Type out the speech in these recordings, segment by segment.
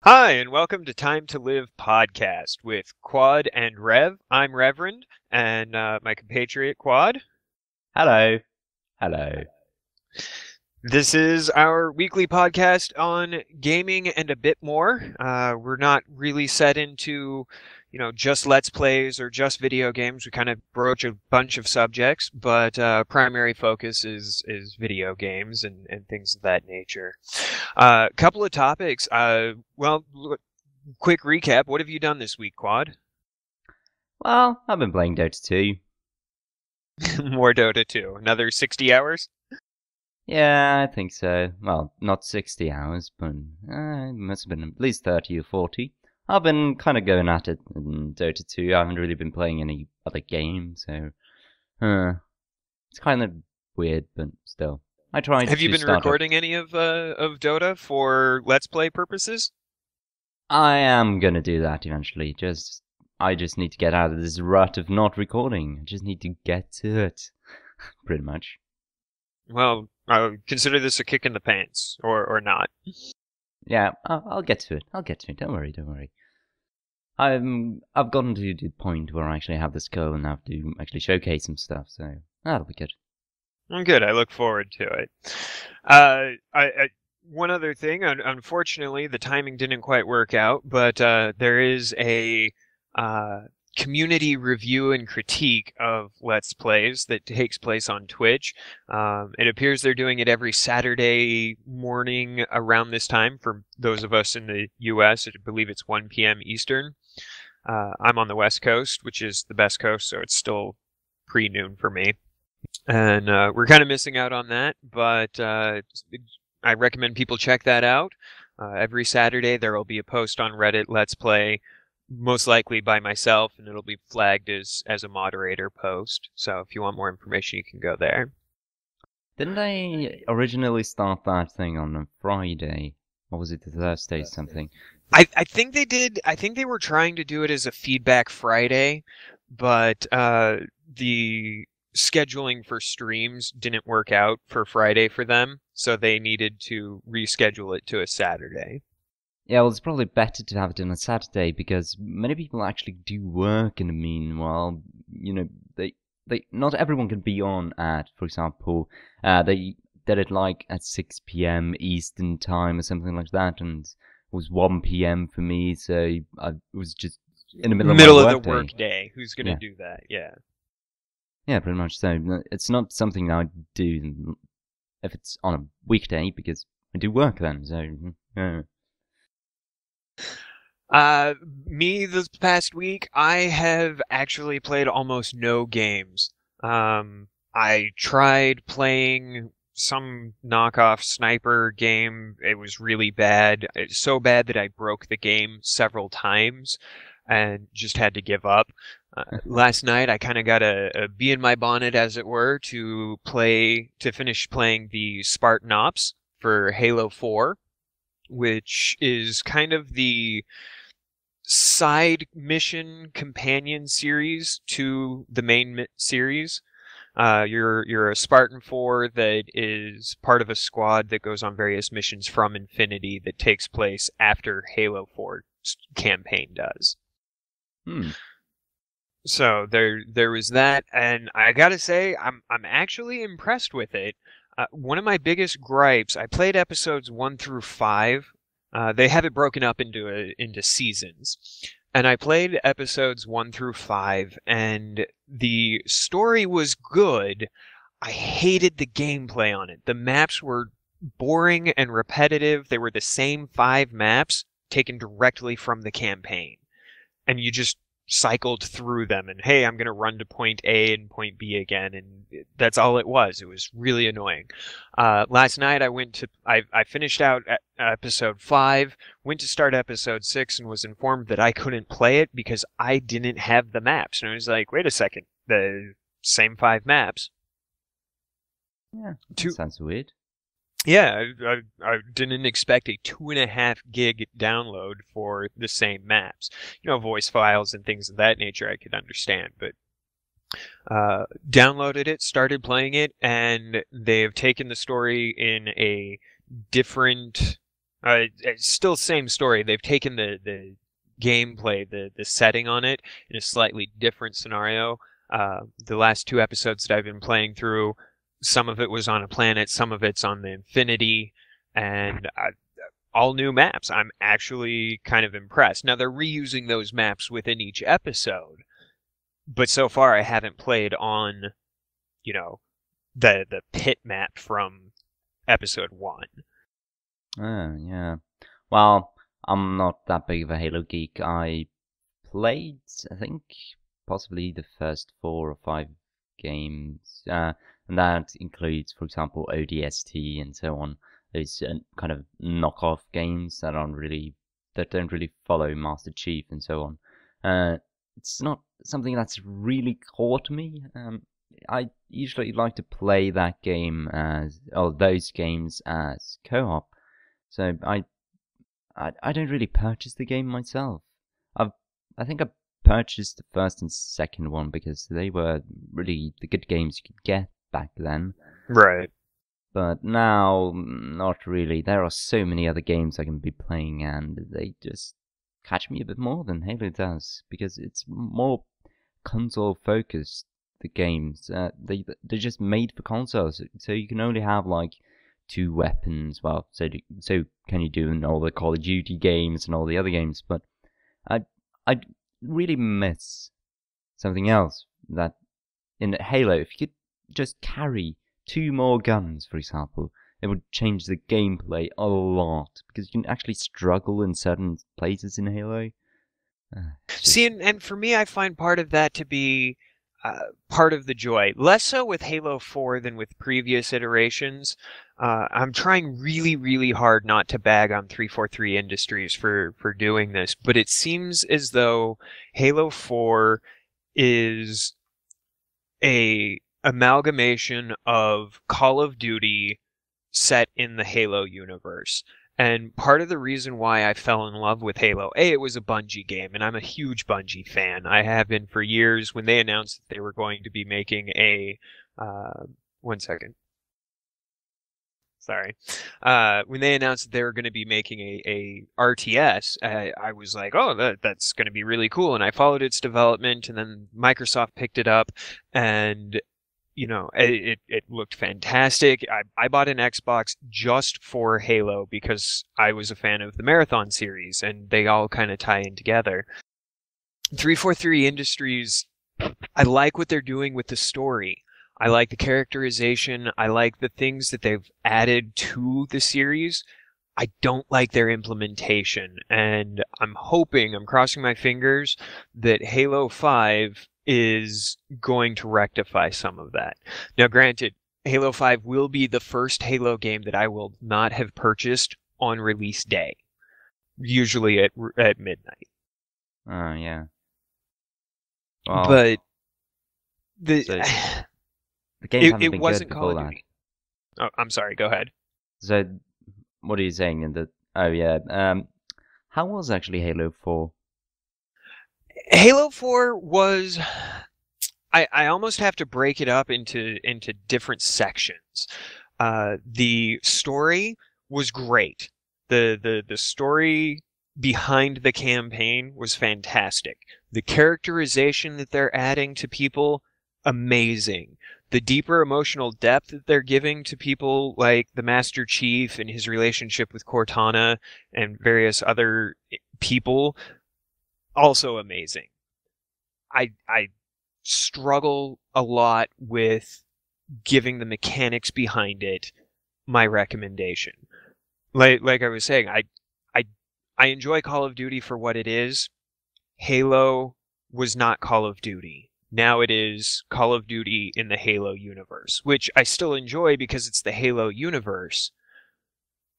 Hi, and welcome to Time to Live podcast with Quad and Rev. I'm Reverend, and my compatriot Quad. Hello. Hello. This is our weekly podcast on gaming and a bit more. We're not really set into, just Let's Plays or just video games. We kind of broach a bunch of subjects, but primary focus is video games and things of that nature. Couple of topics. Quick recap. What have you done this week, Quad? Well, I've been playing Dota 2. More Dota 2. Another 60 hours? Yeah, I think so. Well, not 60 hours, but it must have been at least 30 or 40. I've been kind of going at it in Dota 2. I haven't really been playing any other games, so it's kind of weird, but still. I tried. Have you been recording any of Dota for Let's Play purposes? I am gonna do that eventually. I just need to get out of this rut of not recording. I just need to get to it, pretty much. Well, consider this a kick in the pants, or not. Yeah, I'll get to it. Don't worry. I've gotten to the point where I actually have the skill and have to actually showcase some stuff, so that'll be good. Good. I look forward to it. One other thing, unfortunately, the timing didn't quite work out, but there is a community review and critique of Let's Plays that takes place on Twitch. It appears they're doing it every Saturday morning around this time for those of us in the US. I believe it's 1 p.m. Eastern. I'm on the West Coast, which is the best coast, so it's still pre-noon for me. And we're kind of missing out on that, but I recommend people check that out. Every Saturday there will be a post on Reddit, Let's Play, most likely by myself, and it'll be flagged as a moderator post. So if you want more information, you can go there. Didn't they originally start that thing on a Friday? Or was it the Thursday something? I think they did. I think they were trying to do it as a feedback Friday, but the scheduling for streams didn't work out for Friday for them, so they needed to reschedule it to a Saturday. Yeah, well, it's probably better to have it on a Saturday because many people actually do work in the meanwhile. They not everyone can be on at, for example, they did it like at 6 p.m. Eastern time or something like that, and it was 1 p.m. for me, so I was just in the middle of the work day. Who's going to do that? Yeah. Yeah, pretty much so. It's not something I do if it's on a weekday because I do work then, so... Me this past week, I have actually played almost no games. I tried playing some knockoff sniper game. It was really bad. It's so bad that I broke the game several times and just had to give up. Last night, I kind of got a bee in my bonnet, as it were, to finish playing the Spartan Ops for Halo 4, which is kind of the side mission companion series to the main series. You're a Spartan 4 that is part of a squad that goes on various missions from Infinity that takes place after Halo 4 campaign does. So there was that, and I gotta say, I'm actually impressed with it. One of my biggest gripes, I played episodes 1 through 5. They have it broken up into seasons. And I played episodes 1 through 5, and the story was good. I hated the gameplay on it. The maps were boring and repetitive. They were the same 5 maps taken directly from the campaign. And you just cycled through them, and hey, I'm going to run to point A and point B again, and that's all it was. It was really annoying. Last night I finished out episode 5, went to start episode 6, and was informed that I couldn't play it because I didn't have the maps. And I was like, wait a second, the same 5 maps? Yeah, that sounds weird. Yeah, I didn't expect a 2.5 gig download for the same maps. Voice files and things of that nature I could understand, but downloaded it, started playing it, and they have taken the story in a different It's still same story. They've taken the gameplay, the setting on it in a slightly different scenario. The last 2 episodes that I've been playing through, some of it was on a planet, some of it's on the Infinity, and all new maps. I'm actually kind of impressed. Now they're reusing those maps within each episode, but so far I haven't played on, the pit map from episode 1. Oh, yeah. Well, I'm not that big of a Halo geek. I played, I think, possibly the first 4 or 5 games, and that includes, for example, ODST and so on. Those kind of knockoff games that don't really follow Master Chief and so on. It's not something that's really caught me. I usually like to play that game those games as co-op. So I don't really purchase the game myself. I think I purchased the first and second one because they were really the good games you could get back then. Right. But now, not really. There are so many other games I can be playing, and they just catch me a bit more than Halo does because it's more console focused. The games they're just made for consoles, so you can only have like 2 weapons. Well, so can you do in all the Call of Duty games and all the other games? But I really miss something else that in Halo, if you could just carry 2 more guns, for example, it would change the gameplay a lot because you can actually struggle in certain places in Halo. See, and for me, I find part of that to be part of the joy. Less so with Halo 4 than with previous iterations. I'm trying really, really hard not to bag on 343 Industries for doing this, but it seems as though Halo 4 is a amalgamation of Call of Duty set in the Halo universe. And part of the reason why I fell in love with Halo, it was a Bungie game, and I'm a huge Bungie fan. I have been for years. When they announced that they were going to be making a... one second. Sorry. When they announced that they were going to be making a RTS, I was like, oh, that's going to be really cool. And I followed its development, and then Microsoft picked it up, and it looked fantastic. I bought an Xbox just for Halo because I was a fan of the Marathon series, and they all kind of tie in together. 343 Industries, I like what they're doing with the story. I like the characterization. I like the things that they've added to the series. I don't like their implementation, and I'm crossing my fingers that Halo 5 is going to rectify some of that. Now, granted, Halo 5 will be the first Halo game that I will not have purchased on release day, usually at midnight. Oh, yeah. Well, but the games haven't been wasn't good Call before of that. Duty. Oh, I'm sorry, go ahead. So, what are you saying? How was actually Halo 4? Halo 4 was... I almost have to break it up into different sections. The story was great. The story behind the campaign was fantastic. The characterization that they're adding to people, amazing. The deeper emotional depth that they're giving to people like the Master Chief and his relationship with Cortana and various other people, also amazing. I struggle a lot with giving the mechanics behind it my recommendation. Like I was saying, I enjoy Call of Duty for what it is. Halo was not Call of Duty. Now it is Call of Duty in the Halo universe, which I still enjoy because it's the Halo universe.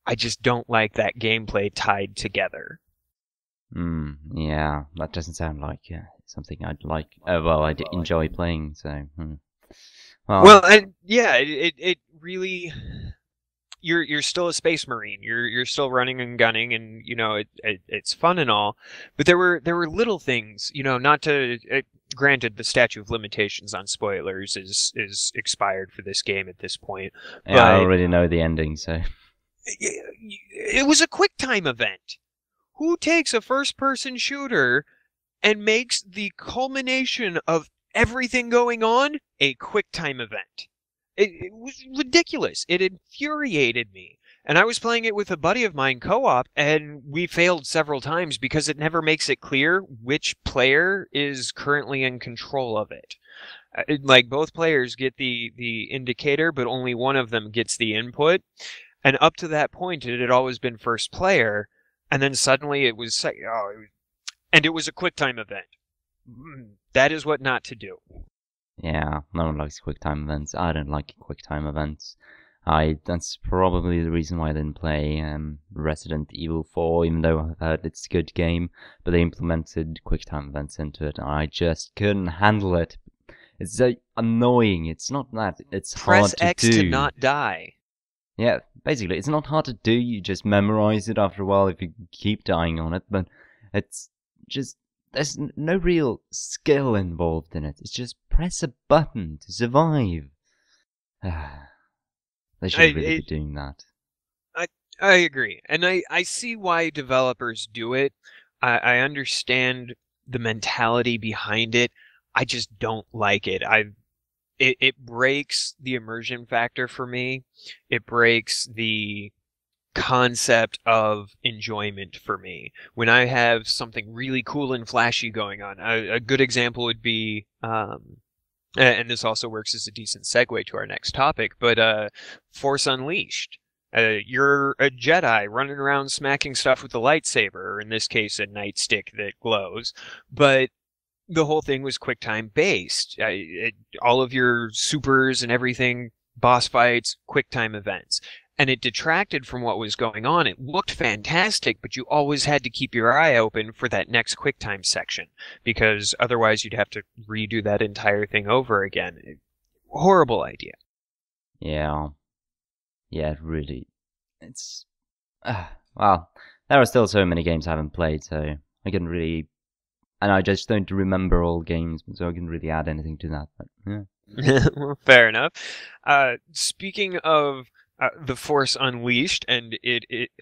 I just don't like that gameplay tied together. Yeah, that doesn't sound like something I'd like. I enjoy playing, so. Well, and yeah, it really. You're still a space marine. You're still running and gunning, and it's fun and all. But there were little things, not to. Granted, the statute of limitations on spoilers is expired for this game at this point. Yeah, I already know the ending, so. It was a QuickTime event. Who takes a first-person shooter and makes the culmination of everything going on a QuickTime event? It was ridiculous. It infuriated me. And I was playing it with a buddy of mine co-op, and we failed several times because it never makes it clear which player is currently in control of it. Like both players get the indicator, but only one of them gets the input. And up to that point, it had always been first player, and then suddenly it was and it was a QuickTime event. That is what not to do. Yeah, no one likes QuickTime events. I don't like QuickTime events. That's probably the reason why I didn't play Resident Evil 4, even though I've heard it's a good game. But they implemented QuickTime events into it, and I just couldn't handle it. It's so annoying. It's not that it's Press hard to X do. to not die. Yeah, basically, it's not hard to do. You just memorize it after a while if you keep dying on it. But it's just there's no real skill involved in it. It's just press a button to survive. They should really be doing that. I agree. And I see why developers do it. I understand the mentality behind it. I just don't like it. It breaks the immersion factor for me. It breaks the concept of enjoyment for me. When I have something really cool and flashy going on, a good example would be, and this also works as a decent segue to our next topic, but Force Unleashed. You're a Jedi running around smacking stuff with a lightsaber, or in this case, a nightstick that glows, but the whole thing was QuickTime based. All of your supers and everything, boss fights, QuickTime events. And it detracted from what was going on. It looked fantastic, but you always had to keep your eye open for that next QuickTime section, because otherwise you'd have to redo that entire thing over again. Horrible idea. Yeah. Yeah, really. It's... well, there are still so many games I haven't played, so I can really... And I just don't remember all games, so I can really add anything to that. But, yeah. Well, fair enough. Speaking of The Force Unleashed and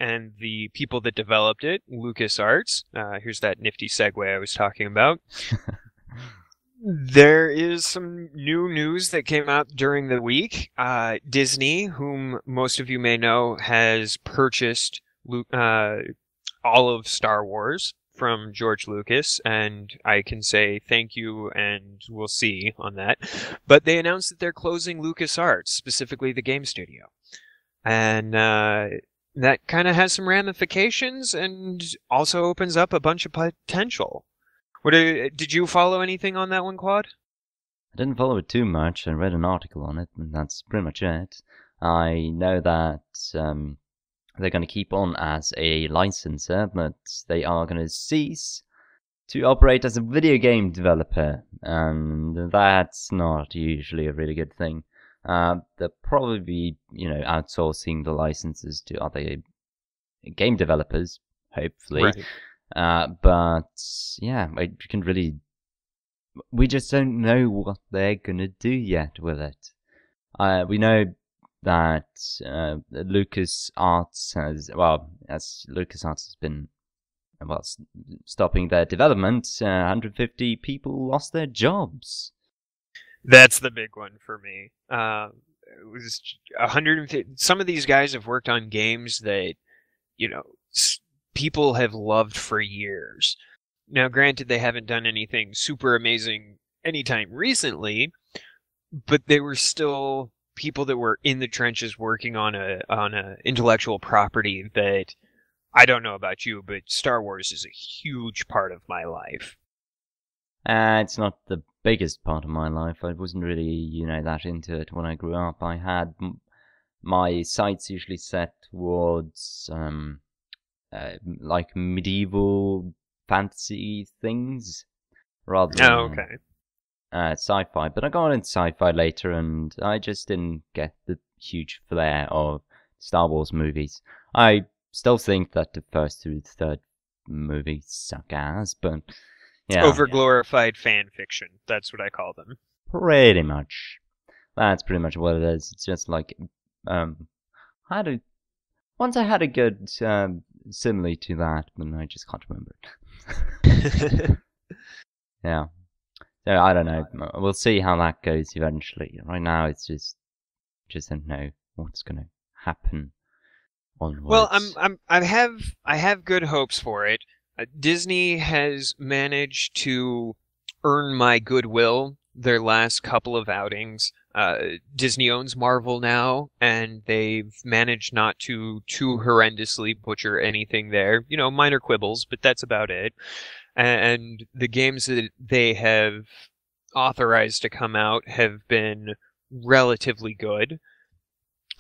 and the people that developed it, Lucasarts. Here's that nifty segue I was talking about. There is some new news that came out during the week. Disney, whom most of you may know, has purchased all of Star Wars from George Lucas, and I can say thank you and we'll see on that. But they announced that they're closing Lucasarts, specifically the game studio. And that kind of has some ramifications and also opens up a bunch of potential. Did you follow anything on that one, Quad? I didn't follow it too much. I read an article on it, and that's pretty much it. I know that they're going to keep on as a licenser, but they are going to cease to operate as a video game developer, and that's not usually a really good thing. They'll probably be, outsourcing the licenses to other game developers, hopefully. Right. But yeah, we just don't know what they're gonna do yet with it. We know that LucasArts has been stopping their development. 150 people lost their jobs. That's the big one for me. It was 150. Some of these guys have worked on games that, people have loved for years. Now, granted, they haven't done anything super amazing anytime recently, but they were still people that were in the trenches working on a intellectual property that, I don't know about you, but Star Wars is a huge part of my life. It's not the biggest part of my life. I wasn't really, that into it when I grew up. I had my sights usually set towards like medieval fantasy things rather than sci-fi. But I got into sci-fi later, and I just didn't get the huge flair of Star Wars movies. I still think that the first through the third movie suck ass, but yeah. Overglorified fan fiction. That's what I call them. Pretty much. That's pretty much what it is. It's just like, Once I had a good simile to that, but I just can't remember it. Yeah. So I don't know. We'll see how that goes eventually. Right now, it's just don't know what's gonna happen onwards. Well, I have good hopes for it. Disney has managed to earn my goodwill their last couple of outings. Disney owns Marvel now, and they've managed not to too horrendously butcher anything there. You know, minor quibbles, but that's about it. And the games that they have authorized to come out have been relatively good.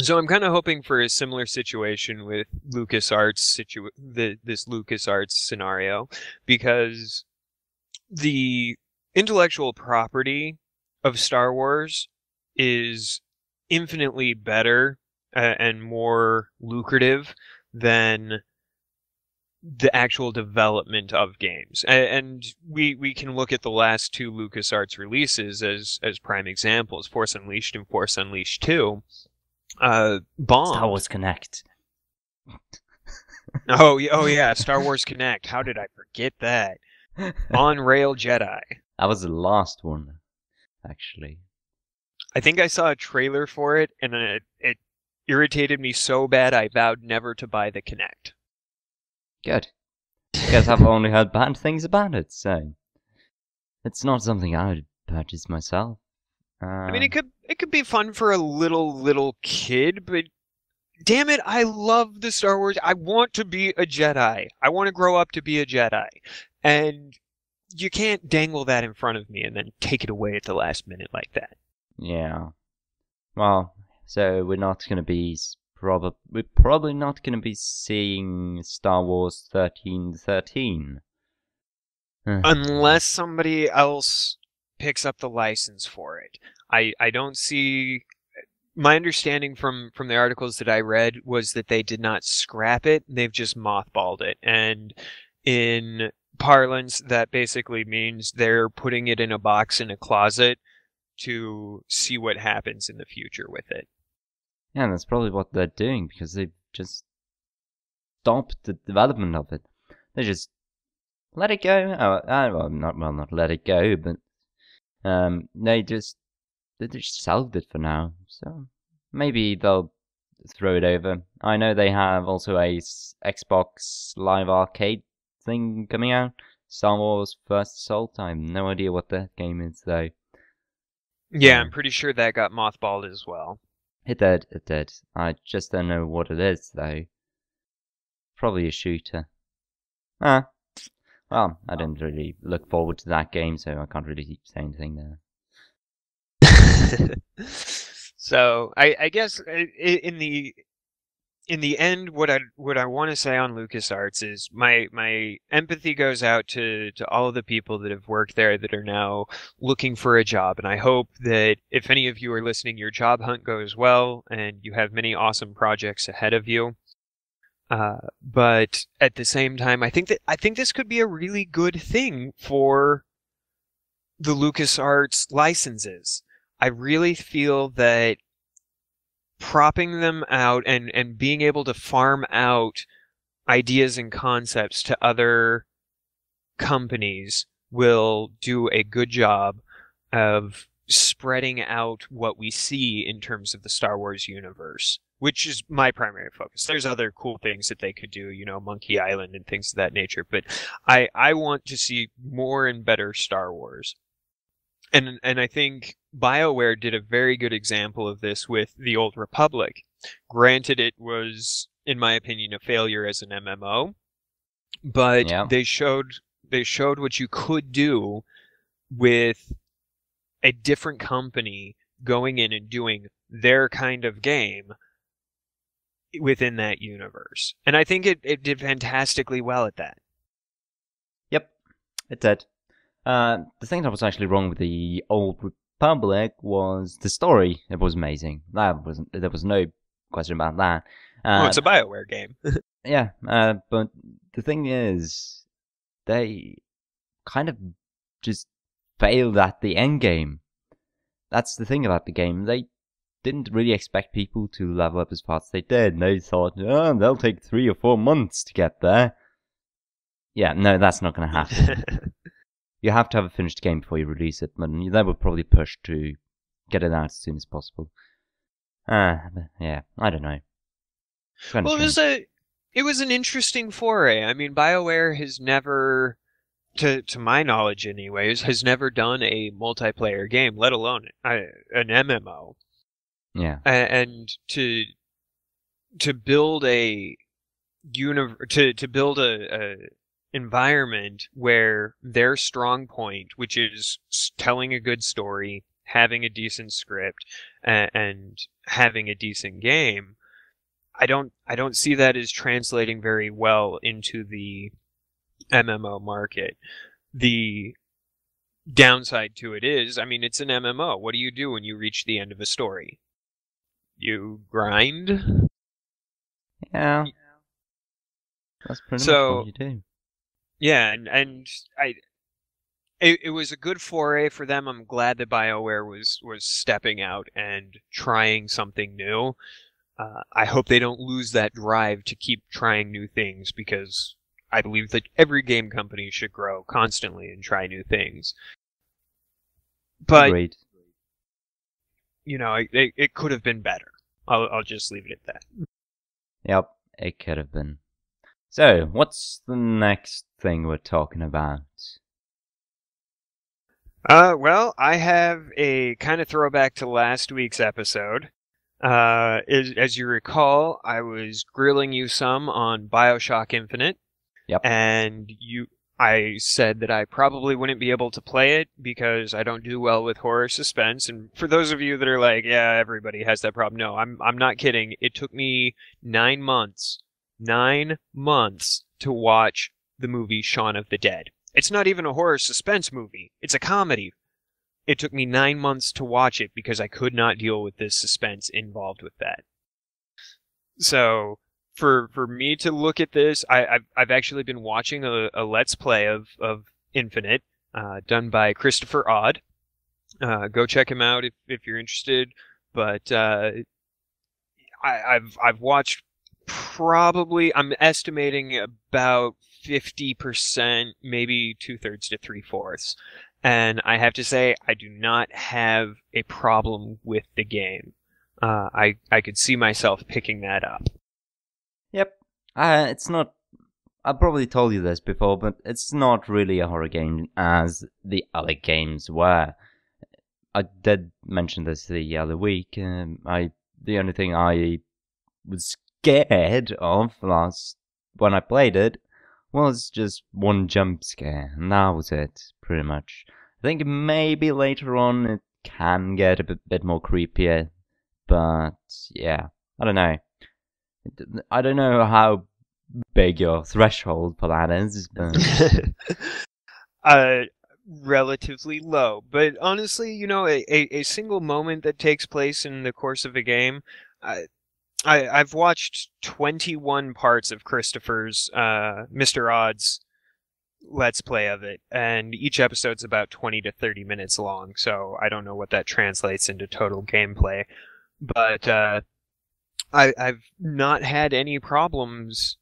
So I'm kind of hoping for a similar situation with this LucasArts scenario, because the intellectual property of Star Wars is infinitely better and more lucrative than the actual development of games. And we can look at the last two LucasArts releases as prime examples, Force Unleashed and Force Unleashed 2. Bombed. Star Wars Connect. Oh yeah, Star Wars Connect. How did I forget that? On Rail Jedi. That was the last one, actually. I think I saw a trailer for it, and it irritated me so bad I vowed never to buy the Connect. Good. Because I've only heard bad things about it, so it's not something I would purchase myself. I mean, it could be fun for a little kid, but damn it, I love the Star Wars. I want to be a Jedi. I want to grow up to be a Jedi. And you can't dangle that in front of me and then take it away at the last minute like that. Yeah. Well, so we're probably not going to be seeing Star Wars 1313. Unless somebody else picks up the license for it. I don't see... My understanding from the articles that I read was that they did not scrap it, they've just mothballed it. And in parlance, that basically means they're putting it in a box in a closet to see what happens in the future with it. Yeah, that's probably what they're doing, because they've just stopped the development of it. They just let it go. Not let it go, but they just shelved it for now. So maybe they'll throw it over. I know they have also a Xbox Live Arcade thing coming out. Star Wars First Assault. I have no idea what that game is, though. Yeah, I'm pretty sure that got mothballed as well. It did. I just don't know what it is, though. Probably a shooter. Well, I didn't really look forward to that game, so I can't really say anything there. So I guess in the end, what I want to say on LucasArts is my empathy goes out to all of the people that have worked there that are now looking for a job, and I hope that if any of you are listening, your job hunt goes well and you have many awesome projects ahead of you. But at the same time, I think this could be a really good thing for the LucasArts licenses. I really feel that propping them out and being able to farm out ideas and concepts to other companies will do a good job of spreading out what we see in terms of the Star Wars universe, which is my primary focus. There's other cool things that they could do, you know, Monkey Island and things of that nature, but I want to see more and better Star Wars. And I think BioWare did a very good example of this with The Old Republic. Granted, it was, in my opinion, a failure as an MMO, but they showed what you could do with a different company going in and doing their kind of game within that universe. And I think it did fantastically well at that. Yep, it did. The thing that was actually wrong with The Old Republic was the story. It was amazing. There was no question about that. It's a BioWare game. Yeah, but the thing is, they kind of just failed at the end game. That's the thing about the game. They didn't really expect people to level up as fast as they did. They thought, oh, they'll take 3 or 4 months to get there. Yeah, no, that's not going to happen. You have to have a finished game before you release it, but they will probably push to get it out as soon as possible. Yeah, I don't know. Well, it was an interesting foray. I mean, BioWare has never, to my knowledge anyways, has never done a multiplayer game, let alone an MMO. Yeah. And to build a to build a environment where their strong point, which is telling a good story, having a decent script, and having a decent game, I don't see that as translating very well into the MMO market. The downside to it is, I mean, it's an MMO. What do you do when you reach the end of a story? You grind? Yeah. That's pretty much what you do. Yeah, and it was a good foray for them. I'm glad that BioWare was stepping out and trying something new. I hope they don't lose that drive to keep trying new things, because I believe that every game company should grow constantly and try new things. But Agreed. You know, it could have been better. I'll just leave it at that. Yep, it could have been. So, what's the next thing we're talking about? Well, I have a kind of throwback to last week's episode. As you recall, I was grilling you some on Bioshock Infinite. Yep. And I said that I probably wouldn't be able to play it because I don't do well with horror suspense. And for those of you that are like, yeah, everybody has that problem. No, I'm not kidding. It took me 9 months to watch the movie Shaun of the Dead. It's not even a horror suspense movie. It's a comedy. It took me 9 months to watch it because I could not deal with this suspense involved with that. So for me to look at this, I've actually been watching a Let's Play of Infinite, done by Christopher Odd. Go check him out if you're interested. But I've watched probably, I'm estimating about 50%, maybe 2/3 to 3/4. And I have to say, I do not have a problem with the game. I could see myself picking that up. Yep. It's not... I probably told you this before, but it's not really a horror game as the other games were. I did mention this the other week. The only thing I was scared of when I played it was just one jump scare, and that was it, pretty much. I think maybe later on it can get a bit more creepier, but yeah, I don't know. I don't know how big your threshold for that is, but... Relatively low. But honestly, you know, a single moment that takes place in the course of a game, I've watched 21 parts of Christopher's, Mr. Odd's Let's Play of it, and each episode's about 20 to 30 minutes long, so I don't know what that translates into total gameplay. But I've not had any problems.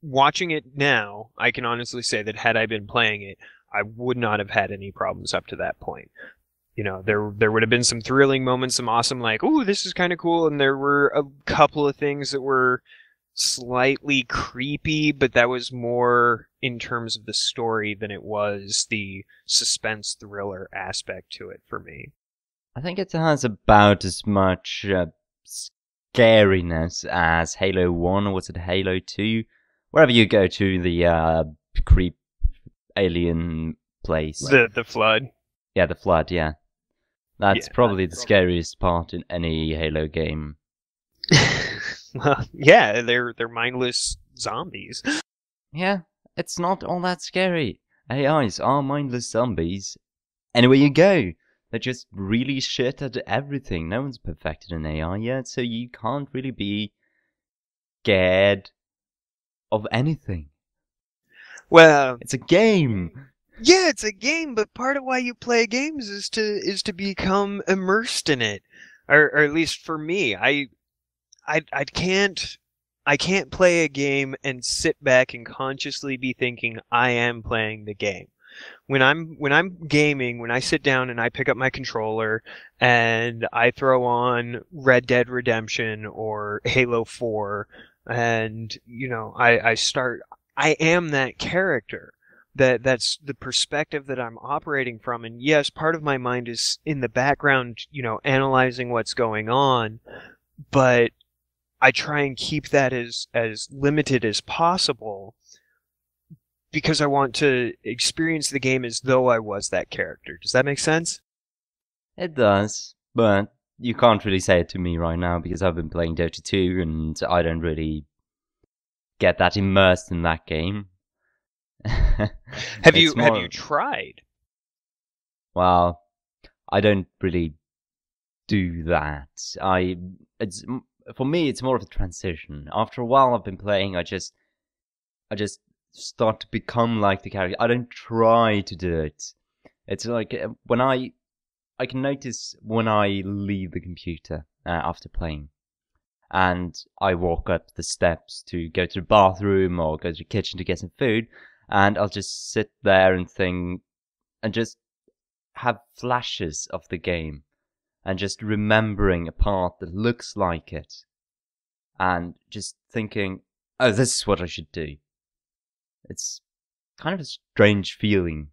Watching it now, I can honestly say that had I been playing it, I would not have had any problems up to that point. You know, there would have been some thrilling moments, some awesome, like, ooh, this is kind of cool, and there were a couple of things that were slightly creepy, but that was more in terms of the story than it was the suspense thriller aspect to it for me. I think it has about as much scariness as Halo 1, or was it Halo 2? Wherever you go to the creep alien place. The Flood. Yeah, the Flood, yeah. That's probably the scariest part in any Halo game. Well, yeah, they're mindless zombies. Yeah, it's not all that scary. AIs are mindless zombies. Anywhere you go, they're just really shit at everything. No one's perfected an AI yet, so you can't really be scared of anything. Well, it's a game. Yeah, it's a game, but part of why you play games is to become immersed in it. or at least for me, I can't play a game and sit back and consciously be thinking I am playing the game. When I'm gaming, when I sit down and I pick up my controller and I throw on Red Dead Redemption or Halo 4 and I am that character. That's the perspective that I'm operating from. And yes, part of my mind is in the background, analyzing what's going on, but I try and keep that as limited as possible because I want to experience the game as though I was that character. Does that make sense? It does, but you can't really say it to me right now because I've been playing Dota 2 and I don't really get that immersed in that game. Have you tried? Well, I don't really do that. For me, it's more of a transition. After a while I've been playing, I just start to become like the character. I don't try to do it. It's like when I can notice when I leave the computer after playing, and I walk up the steps to go to the bathroom or go to the kitchen to get some food, and I'll just sit there and think, and just have flashes of the game, and just remembering a part that looks like it, and just thinking, oh, this is what I should do. It's kind of a strange feeling.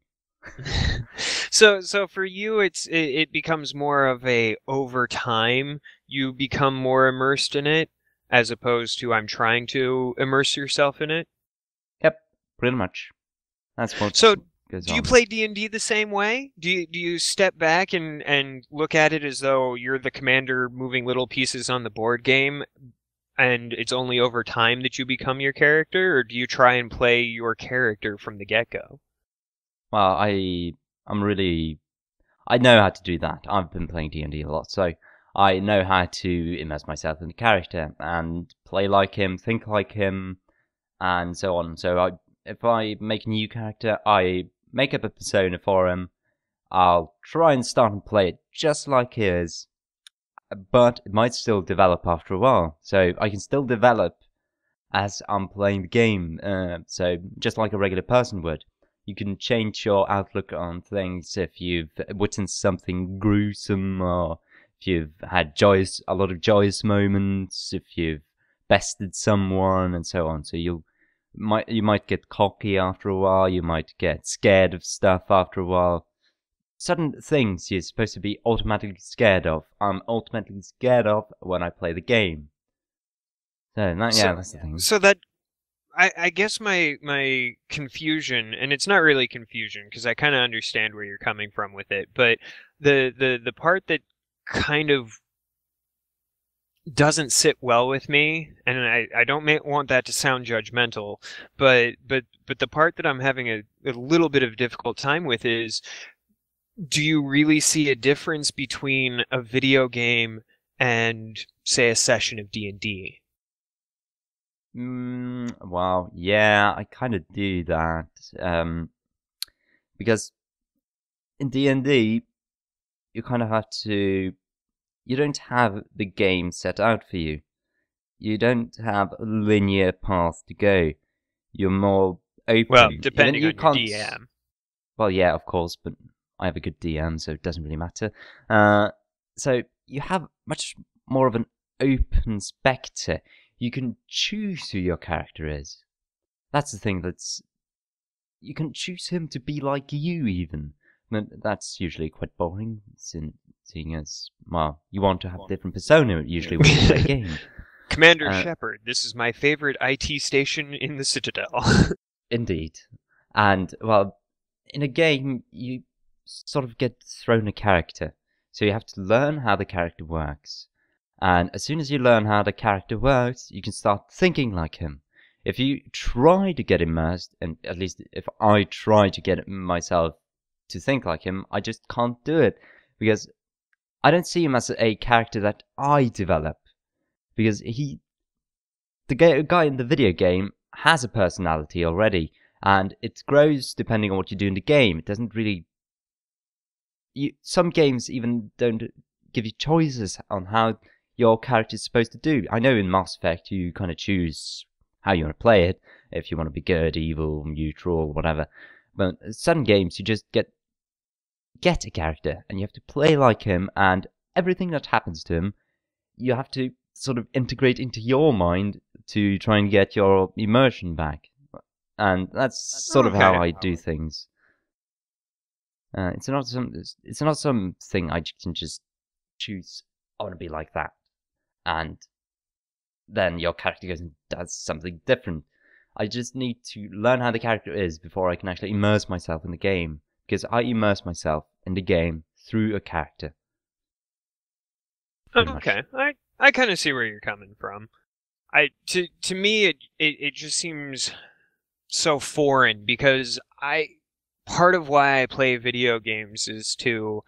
So for you, it becomes more of a over time you become more immersed in it, as opposed to I'm trying to immerse yourself in it. Yep, pretty much. That's what So goes do on. you play D&D the same way? Do you step back and look at it as though you're the commander moving little pieces on the board game, and it's only over time that you become your character, or do you try and play your character from the get-go? Well, I know how to do that. I've been playing D&D a lot, so I know how to immerse myself in the character and play like him, think like him, and so on. So if I make a new character, I make up a persona for him. I'll try and start and play it just like his, but it might still develop after a while. So I can still develop as I'm playing the game. So just like a regular person would. You can change your outlook on things if you've witnessed something gruesome, or if you've had a lot of joyous moments, if you've bested someone, and so on. So you might get cocky after a while. You might get scared of stuff after a while. Certain things you're supposed to be automatically scared of, I'm automatically scared of when I play the game. So that's the thing. So that I guess my confusion, and it's not really confusion because I kind of understand where you're coming from with it, but the part that kind of doesn't sit well with me, and I don't want that to sound judgmental, but the part that I'm having a little bit of a difficult time with is, do you really see a difference between a video game and, say, a session of D&D? Well, yeah, I kind of do that. Because in D&D, you kind of have to. You don't have the game set out for you. You don't have a linear path to go. You're more open. Well, depending Even on your DM. Well, yeah, of course, but I have a good DM, so it doesn't really matter. So you have much more of an open spectre. You can choose who your character is. That's the thing. You can choose him to be like you, even. But that's usually quite boring, seeing as, well, you want to have a different persona usually when you play a game. Commander Shepard, this is my favorite IT station in the Citadel. Indeed. And, well, in a game, you sort of get thrown a character. So you have to learn how the character works. And as soon as you learn how the character works, you can start thinking like him. If you try to get immersed, and at least if I try to get myself to think like him, I just can't do it. Because I don't see him as a character that I develop. Because the guy in the video game has a personality already. And it grows depending on what you do in the game. It doesn't really... some games even don't give you choices on how your character is supposed to do. I know in Mass Effect you kind of choose how you want to play it, if you want to be good, evil, neutral, whatever. But in certain games you just get a character and you have to play like him, and everything that happens to him you have to sort of integrate into your mind to try and get your immersion back. And that's sort of how I do things. It's not something I can just choose. I want to be like that, and then your character goes and does something different. I just need to learn how the character is before I can actually immerse myself in the game, because I immerse myself in the game through a character. Okay, I kind of see where you're coming from. To me it just seems so foreign, because part of why I play video games is to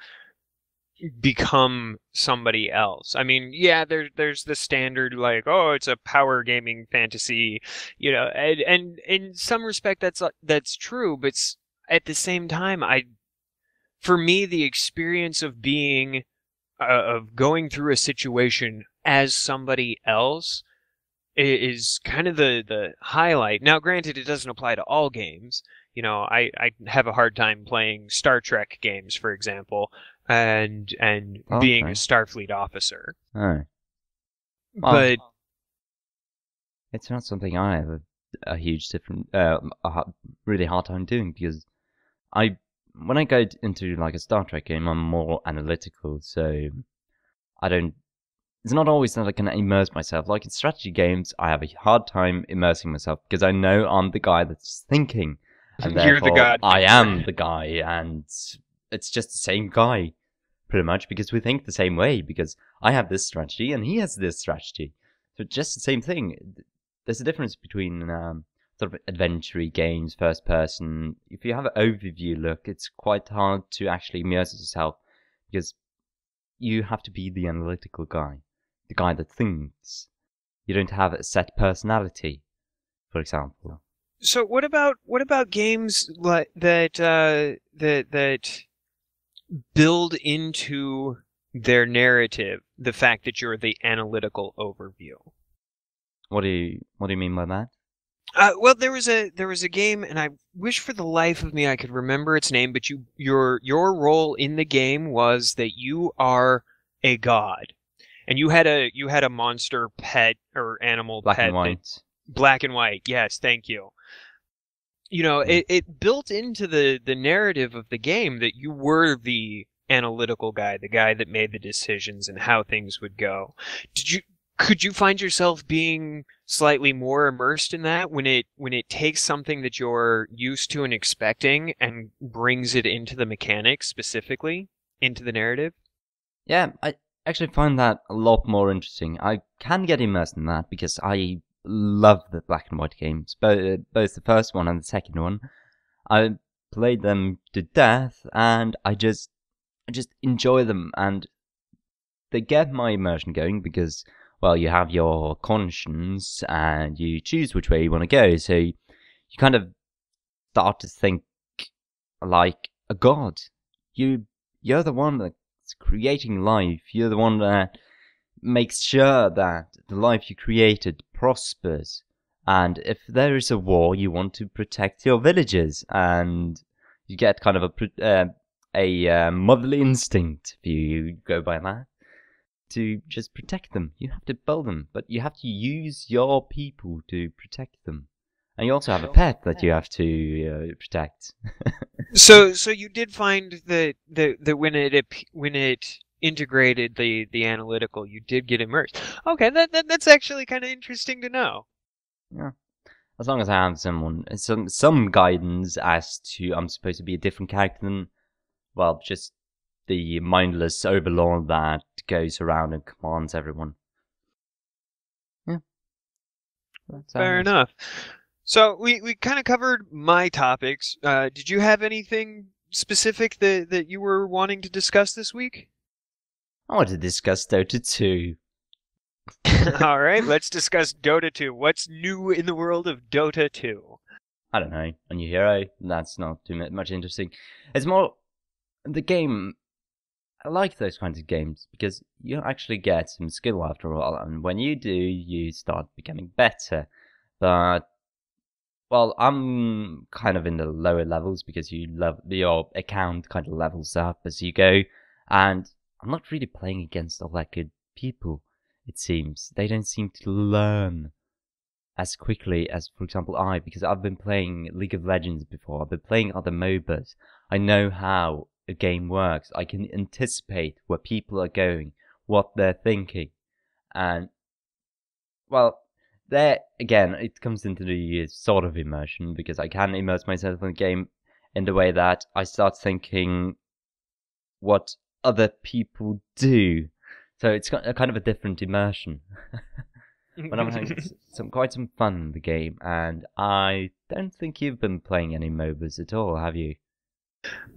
become somebody else. I mean, yeah, there's the standard, like, oh, it's a power gaming fantasy, and in some respect that's true, but at the same time, for me, the experience of going through a situation as somebody else is kind of the highlight. Now, granted, it doesn't apply to all games. I have a hard time playing Star Trek games, for example, and being a Starfleet officer. Oh. Well, but it's not something I have a huge really hard time doing, because when I go into like a Star Trek game, I'm more analytical, so it's not always that I can immerse myself. Like in strategy games, I have a hard time immersing myself because I know I'm the guy that's thinking. And you're the god. I am the guy, and it's just the same guy, pretty much, because we think the same way, because I have this strategy and he has this strategy. So it's just the same thing. There's a difference between sort of adventure games, first person. If you have an overview look, it's quite hard to actually immerse yourself, because you have to be the analytical guy, the guy that thinks. You don't have a set personality, for example. So what about games like that build into their narrative the fact that you're the analytical overview? What do you mean by that? Well, there was a game, and I wish for the life of me I could remember its name, but your role in the game was that you are a god, and you had a monster pet or animal Black pet. And white. Black and white. Yes, thank you. It built into the narrative of the game that you were the analytical guy, the guy that made the decisions and how things would go. Could you find yourself being slightly more immersed in that when it takes something that you're used to and expecting and brings it into the mechanics, specifically into the narrative? Yeah, I actually find that a lot more interesting. I can get immersed in that because I love the black and white games, both the first one and the second one. I played them to death, and I just enjoy them, and they get my immersion going because, well, you have your conscience and you choose which way you want to go, so you kind of start to think like a god. You're the one that's creating life. You're the one that makes sure that the life you created prospers. And if there is a war, you want to protect your villagers, and you get kind of a motherly instinct, if you go by that, to just protect them. You have to build them, but you have to use your people to protect them. And you also have a pet that you have to protect. So you did find that when it integrated the analytical, you did get immersed. Okay, that's actually kind of interesting to know. Yeah, as long as I have some guidance as to I'm supposed to be a different character than, well, just the mindless overlord that goes around and commands everyone. Yeah, fair enough. So we kind of covered my topics. Did you have anything specific that you were wanting to discuss this week? I want to discuss Dota 2. All right, let's discuss Dota 2. What's new in the world of Dota 2? I don't know. A new hero? That's not too much interesting. It's more the game. I like those kinds of games because you actually get some skill after a while, and when you do, you start becoming better. But well, I'm kind of in the lower levels because your account kind of levels up as you go, and I'm not really playing against all that good people. It seems they don't seem to learn as quickly as, for example, because I've been playing League of Legends before. I've been playing other MOBAs. I know how a game works. I can anticipate where people are going, what they're thinking, and well, there again, it comes into the sort of immersion because I can immerse myself in the game in the way that I start thinking what other people do. So it's got a kind of a different immersion. But I'm having quite some fun in the game, and I don't think you've been playing any MOBAs at all, have you?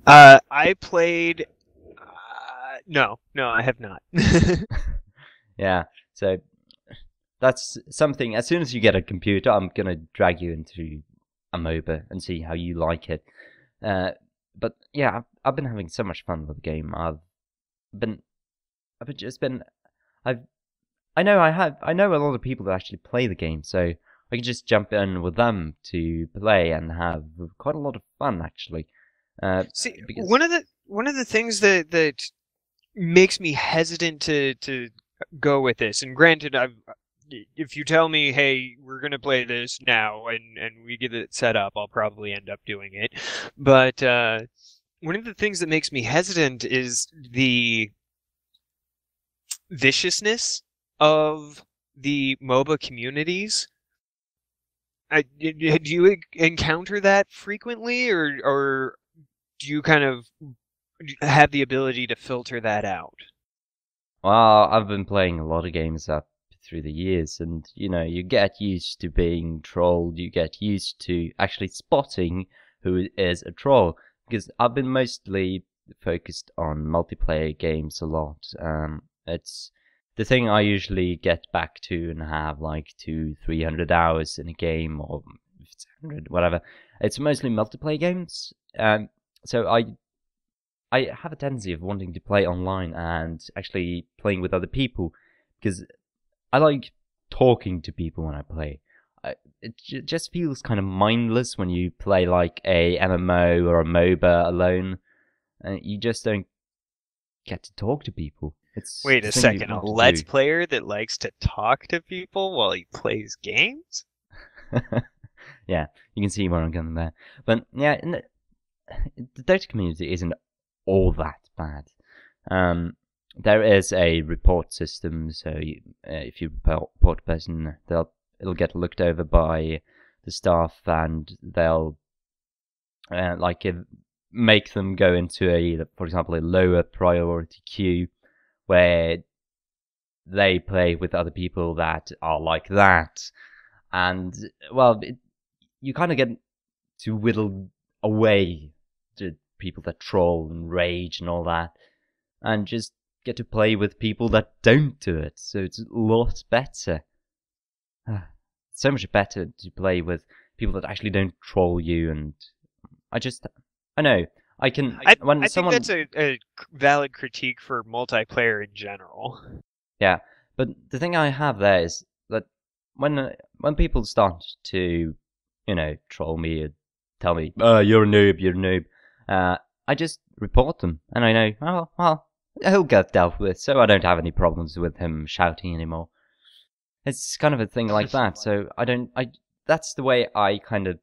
I played. No, I have not. Yeah, so that's something. As soon as you get a computer, I'm gonna drag you into a MOBA and see how you like it. But yeah, I've been having so much fun with the game. I've just been, I know a lot of people that actually play the game, so I can just jump in with them to play and have quite a lot of fun actually. See, Because one of the things that makes me hesitant to go with this, and granted, if you tell me, hey, we're gonna play this now, and we get it set up, I'll probably end up doing it. But one of the things that makes me hesitant is the viciousness of the MOBA communities. Do you encounter that frequently, or do you kind of have the ability to filter that out? well, I've been playing a lot of games up through the years, and you get used to being trolled. You get used to actually spotting who is a troll because I've been mostly focused on multiplayer games a lot. It's the thing I usually get back to and have like 200-300 hours in a game, or 600, whatever. It's mostly multiplayer games. So I have a tendency of wanting to play online and actually playing with other people because I like talking to people when I play. It just feels kind of mindless when you play like a MMO or a MOBA alone. You just don't get to talk to people. It's Wait the a thing you second, a want to Let's do. Player that likes to talk to people while he plays games? Yeah, you can see where I'm going there. But yeah, the Dota community isn't all that bad. There is a report system, so if you report a person, it'll get looked over by the staff, and they'll make them go into for example, a lower priority queue where they play with other people that are like that, and well, you kind of get to whittle away the people that troll and rage and all that, and just get to play with people that don't do it. So it's a lot better. So much better to play with people that actually don't troll you. And I know I can when I think someone that's a valid critique for multiplayer in general. yeah, but the thing I have there is that when people start to troll me or tell me, "Oh, you're a noob," I just report them, and I know, oh well, he'll get dealt with, so I don't have any problems with him shouting anymore. It's kind of a thing like that. So that's the way I kind of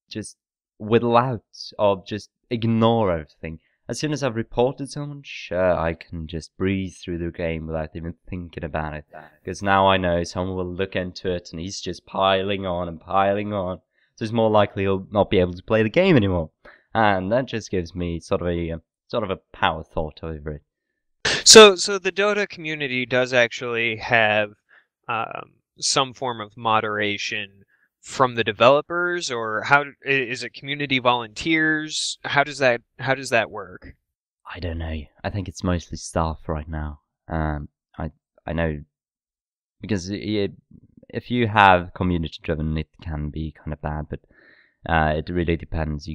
just whittle out or just ignore everything. As soon as I've reported someone, sure, I can just breeze through the game without even thinking about it. Because now I know someone will look into it and he's just piling on and piling on. So it's more likely he'll not be able to play the game anymore. And that just gives me sort of a power thought over it. So the Dota community does actually have some form of moderation from the developers, or how is it community volunteers? How does that work? I don't know. I think it's mostly staff right now. I know because if you have community driven, it can be kind of bad, but it really depends.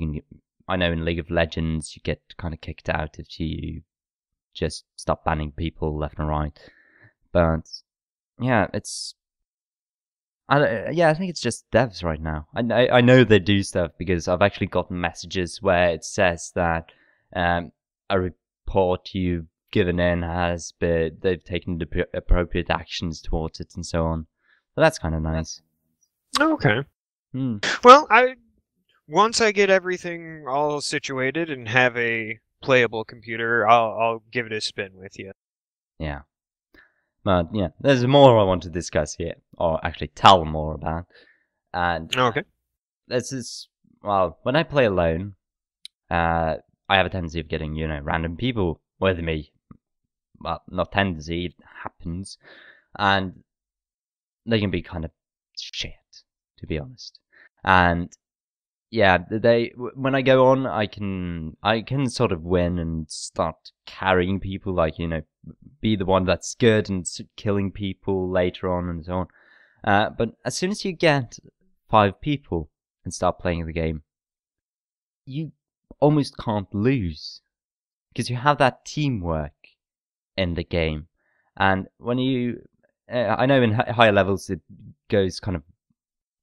I know in League of Legends you get kind of kicked out if you just start banning people left and right. But yeah, I think it's just devs right now. I know they do stuff because I've actually gotten messages where it says that a report you've given in has been, they've taken the appropriate actions towards it and so on. But that's kind of nice. Okay. Well, once I get everything all situated and have a playable computer, I'll give it a spin with you. Yeah. But yeah, there's more I want to discuss here, or actually tell more about. And Okay. This is, well, when I play alone, I have a tendency of getting, random people with me. Well, not tendency, it happens. And they can be kind of shit, to be honest. And yeah, when I go on, I can sort of win and start carrying people, like, be the one that's good and killing people later on and so on. But as soon as you get 5 people and start playing the game, you almost can't lose because you have that teamwork in the game. And when I know in higher levels it goes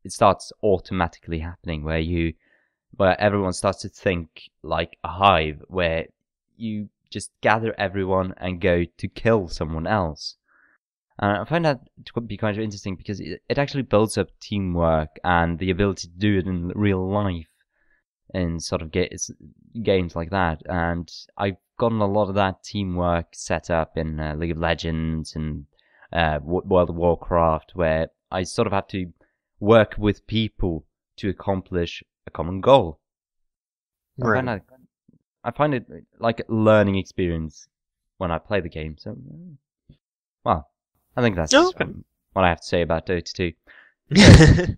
it starts automatically happening where everyone starts to think like a hive, where you just gather everyone and go to kill someone else. And I find that to be kind of interesting because it actually builds up teamwork and the ability to do it in real life in sort of games like that. And I've gotten a lot of that teamwork set up in League of Legends and World of Warcraft, where I sort of have to work with people to accomplish a common goal. Right. I find it like a learning experience when I play the game. So, well, I think that's what I have to say about Dota 2. I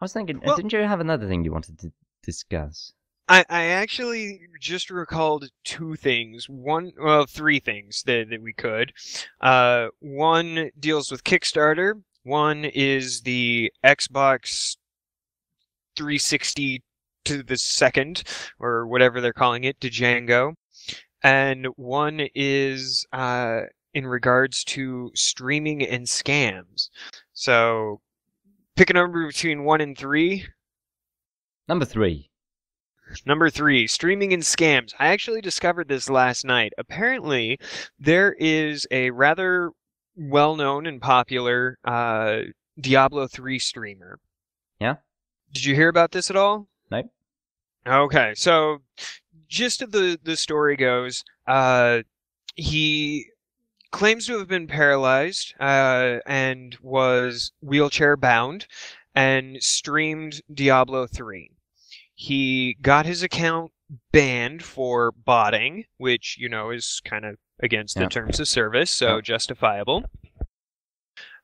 was thinking, didn't you have another thing you wanted to discuss? I actually just recalled 2 things. Three things that we could. One deals with Kickstarter. One is the Xbox 360 to the second, or whatever they're calling it, Django. And one is in regards to streaming and scams. So, pick a number between 1 and 3. Number 3. Number 3, streaming and scams. I actually discovered this last night. Apparently, there is a rather well-known and popular Diablo 3 streamer. Yeah? Did you hear about this at all? No. Okay, so gist of the story goes, he claims to have been paralyzed and was wheelchair bound and streamed Diablo 3. He got his account banned for botting, which, is kind of against the terms of service, so justifiable.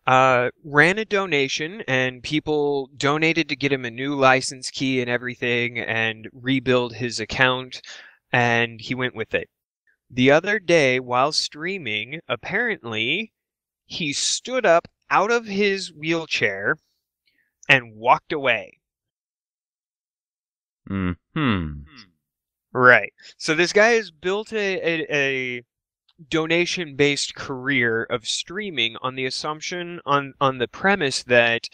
Ran a donation, and people donated to get him a new license key and everything and rebuild his account, and he went with it. The other day, while streaming, apparently, he stood up out of his wheelchair and walked away. Right. So this guy has built a donation-based career of streaming on the assumption, on the premise that,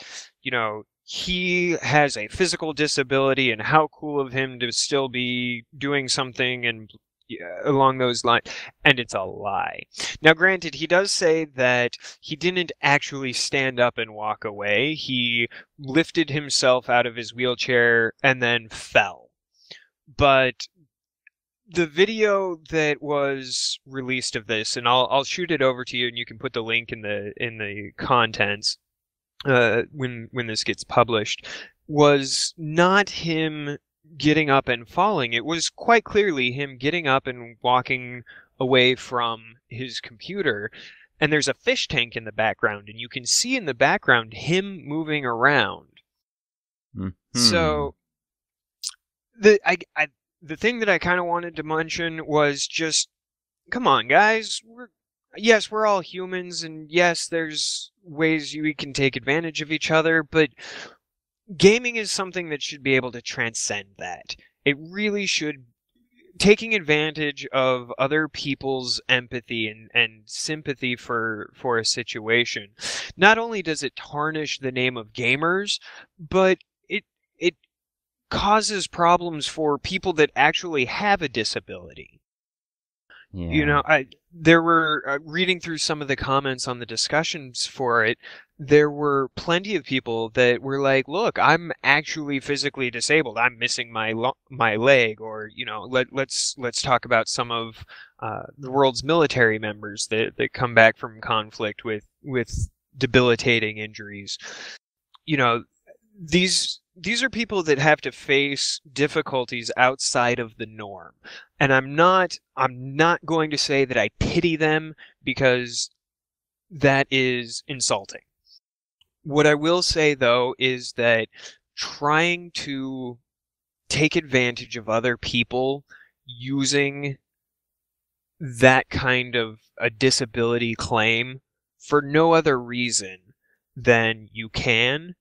he has a physical disability and how cool of him to still be doing something and along those lines, and it's a lie. Now, granted, he does say that he didn't actually stand up and walk away. He lifted himself out of his wheelchair and then fell. But the video that was released of this, and I'll shoot it over to you, and you can put the link in the contents when this gets published, was not him getting up and falling. It was quite clearly him getting up and walking away from his computer. And there's a fish tank in the background, and you can see in the background him moving around. So the thing that I kind of wanted to mention was just, come on, guys. We're all humans, and yes, there's ways we can take advantage of each other, but gaming is something that should be able to transcend that. It really should taking advantage of other people's empathy and sympathy for a situation. Not only does it tarnish the name of gamers, but it causes problems for people that actually have a disability. Yeah. You know, there were reading through some of the comments on the discussions for it. There were plenty of people that were like, "Look, I'm actually physically disabled. I'm missing my leg." Or, you know, let's talk about some of the world's military members that come back from conflict with debilitating injuries. You know, these are people that have to face difficulties outside of the norm. And I'm not going to say that I pity them, because that is insulting. What I will say, though, is that trying to take advantage of other people using that kind of a disability claim for no other reason than you can,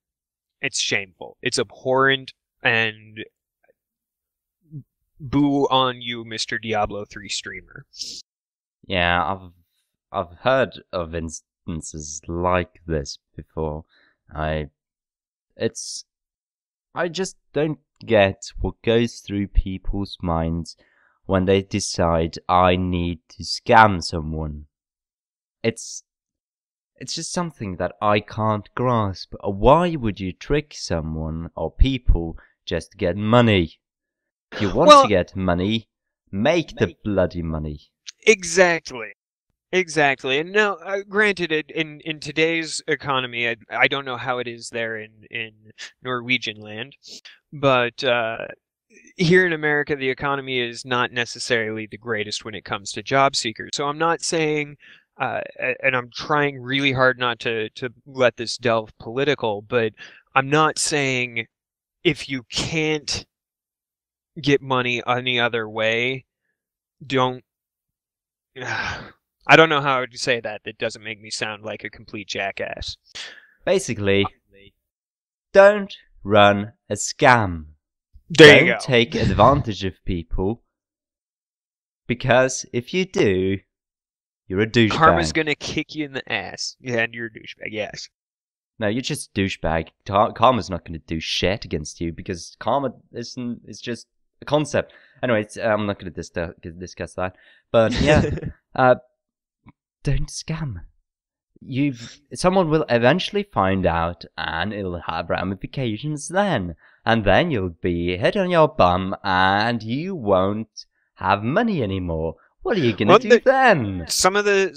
it's shameful. It's abhorrent, and boo on you, Mr. Diablo 3 streamer. Yeah, I've heard of instances like this before. I just don't get what goes through people's minds when they decide I need to scam someone. It's just something that I can't grasp. Why would you trick someone or people just to get money? If you want to get money, make the bloody money. Exactly. And now, granted, in today's economy, I don't know how it is there in Norwegian land, but here in America, the economy is not necessarily the greatest when it comes to job seekers. So I'm not saying, and I'm trying really hard not to let this delve political, but I'm not saying if you can't get money any other way, don't. I don't know how to say that doesn't make me sound like a complete jackass. Basically, don't run a scam. There you go. Don't take advantage of people, because if you do, you're a douchebag. Karma's gonna kick you in the ass. Yeah, and you're a douchebag, yes. No, you're just a douchebag. Karma's not going to do shit against you, because karma is just a concept. Anyways, I'm not going to discuss that. But yeah, don't scam. Someone will eventually find out, and it'll have ramifications then. And then you'll be hit on your bum, and you won't have money anymore. What are you gonna do then? Some of the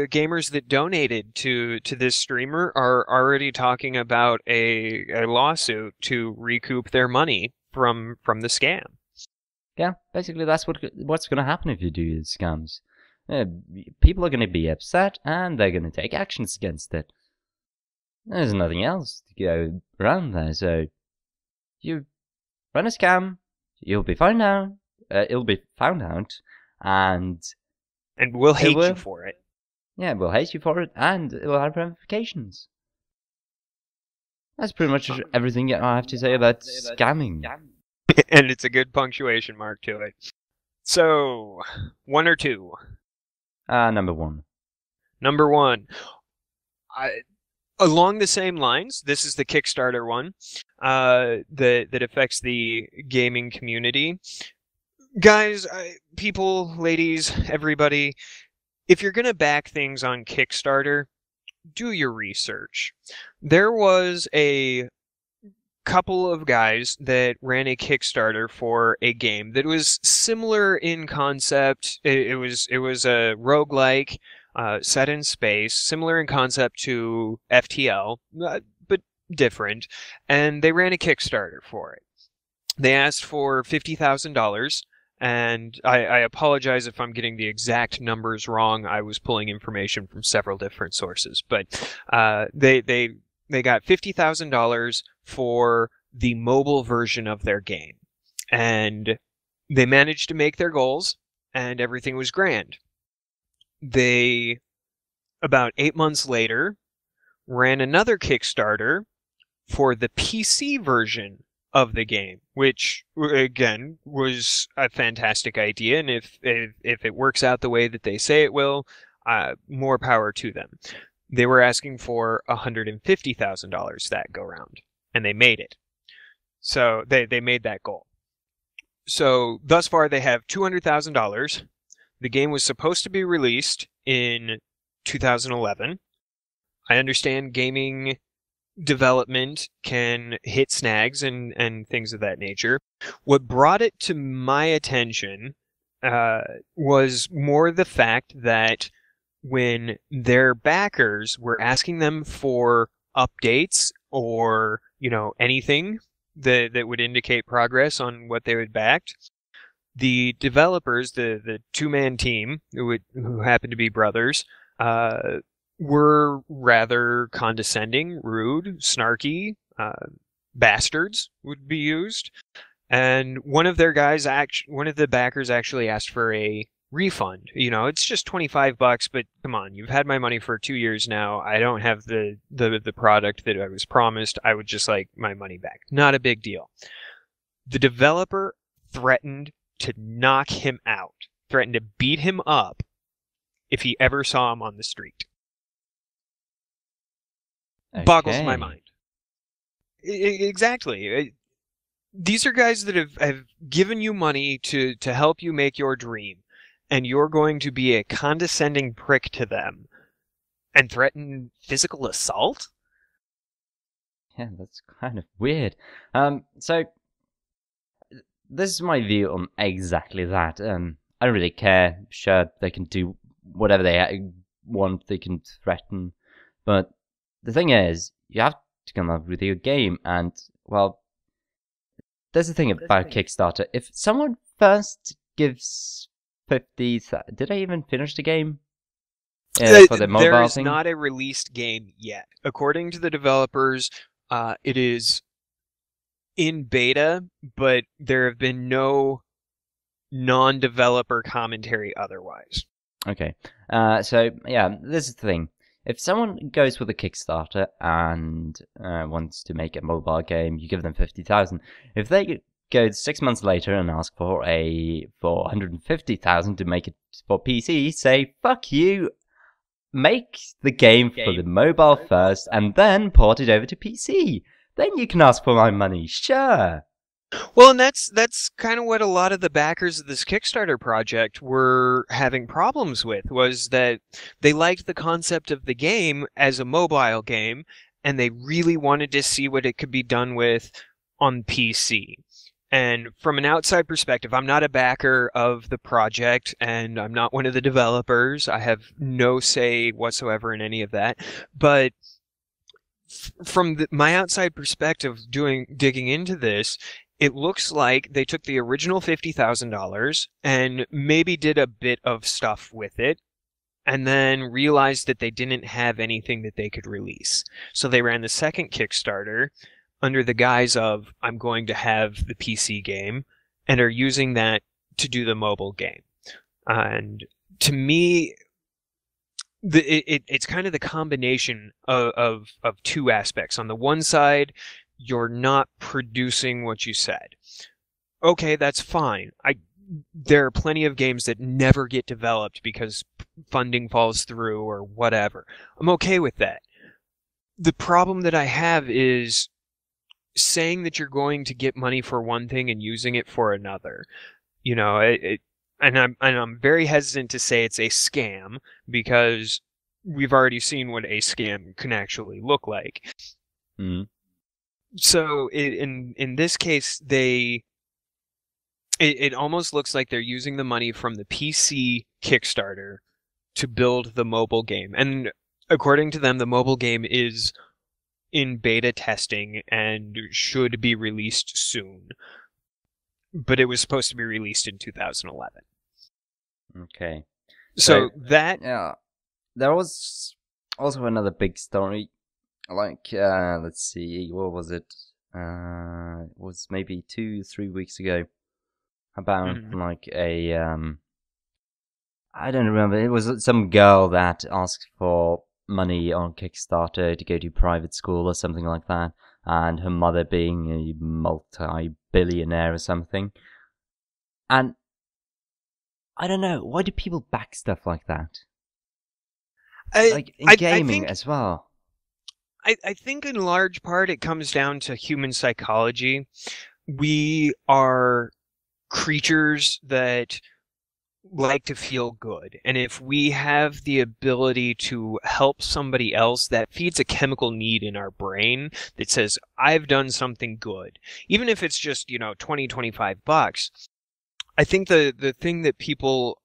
gamers that donated to this streamer are already talking about a lawsuit to recoup their money from the scam. Yeah, basically that's what's gonna happen if you do scams. People are gonna be upset, and they're gonna take actions against it. There's nothing else to go around there. So you run a scam, you'll be found out. It'll be found out, and we'll hate you for it. Yeah, we'll hate you for it, and it will have ramifications. That's pretty much everything I have to say about scamming. And it's a good punctuation mark to it. So, 1 or 2? Number 1. Number 1. Along the same lines, this is the Kickstarter one that affects the gaming community. Guys, people, ladies, everybody, if you're going to back things on Kickstarter, do your research. There was a couple of guys that ran a Kickstarter for a game that was similar in concept. It was a roguelike set in space, similar in concept to FTL, but different. And they ran a Kickstarter for it. They asked for $50,000. And I apologize if I'm getting the exact numbers wrong. I was pulling information from several different sources, but they got $50,000 for the mobile version of their game, and they managed to make their goals, and everything was grand. They, about 8 months later, ran another Kickstarter for the PC version of the game, which again was a fantastic idea. And if it works out the way that they say it will, more power to them. They were asking for $150,000 that go round, and they made it. So they made that goal. So thus far they have $200,000. The game was supposed to be released in 2011. I understand gaming development can hit snags and things of that nature. What brought it to my attention was more the fact that when their backers were asking them for updates or, anything that would indicate progress on what they had backed, the developers, the two-man team, who happened to be brothers, were rather condescending, rude, snarky, bastards would be used. And one of the backers actually asked for a refund. It's just $25, but come on, you've had my money for 2 years now. I don't have the product that I was promised. I would just like my money back. Not a big deal. The developer threatened to knock him out, threatened to beat him up if he ever saw him on the street. Okay. Boggles my mind. Exactly. These are guys that have given you money to help you make your dream, and you're going to be a condescending prick to them and threaten physical assault? Yeah, that's kind of weird. So this is my view on exactly that. I don't really care. Sure, they can do whatever they want. They can threaten, but the thing is, you have to come up with your game, and well, there's the thing about Kickstarter. If someone first gives 50, did I even finish the game? For the mobile there is thing? not a released game yet. According to the developers, it is in beta, but there have been no non-developer commentary otherwise. Okay. So yeah, this is the thing. If someone goes with a Kickstarter and wants to make a mobile game, you give them 50,000. If they go 6 months later and ask for 150,000 to make it for PC, say fuck you. Make the game for the mobile first, and then port it over to PC. Then you can ask for my money, sure. Well, and that's kind of what a lot of the backers of this Kickstarter project were having problems with, was that they liked the concept of the game as a mobile game, and they really wanted to see what it could be done with on PC. And from an outside perspective, I'm not a backer of the project, and I'm not one of the developers. I have no say whatsoever in any of that. But from my outside perspective, digging into this, it looks like they took the original $50,000 and maybe did a bit of stuff with it, and then realized that they didn't have anything that they could release. So they ran the second Kickstarter under the guise of, I'm going to have the PC game, and are using that to do the mobile game. And to me, it's kind of the combination of two aspects. On the one side, you're not producing what you said. Okay, that's fine. There are plenty of games that never get developed because funding falls through or whatever. I'm okay with that. The problem that I have is saying that you're going to get money for one thing and using it for another. And I'm very hesitant to say it's a scam, because we've already seen what a scam can actually look like. Mm. So in this case, it almost looks like they're using the money from the PC Kickstarter to build the mobile game. And according to them, the mobile game is in beta testing and should be released soon. But it was supposed to be released in 2011. Okay. So that... Yeah. There was also another big story. Like, let's see, what was it? It was maybe 2-3 weeks ago. About, like, a... I don't remember. It was some girl that asked for money on Kickstarter to go to private school or something like that. and her mother being a multi-billionaire or something. And I don't know, why do people back stuff like that? Like in gaming as well. I think in large part it comes down to human psychology. We are creatures that like to feel good. And if we have the ability to help somebody else, that feeds a chemical need in our brain that says, I've done something good. Even if it's just, $20-25. I think the thing that people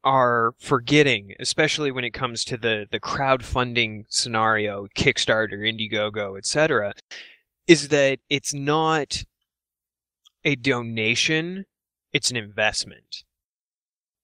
are forgetting, especially when it comes to the crowdfunding scenario, Kickstarter, Indiegogo, etc., is that it's not a donation, it's an investment.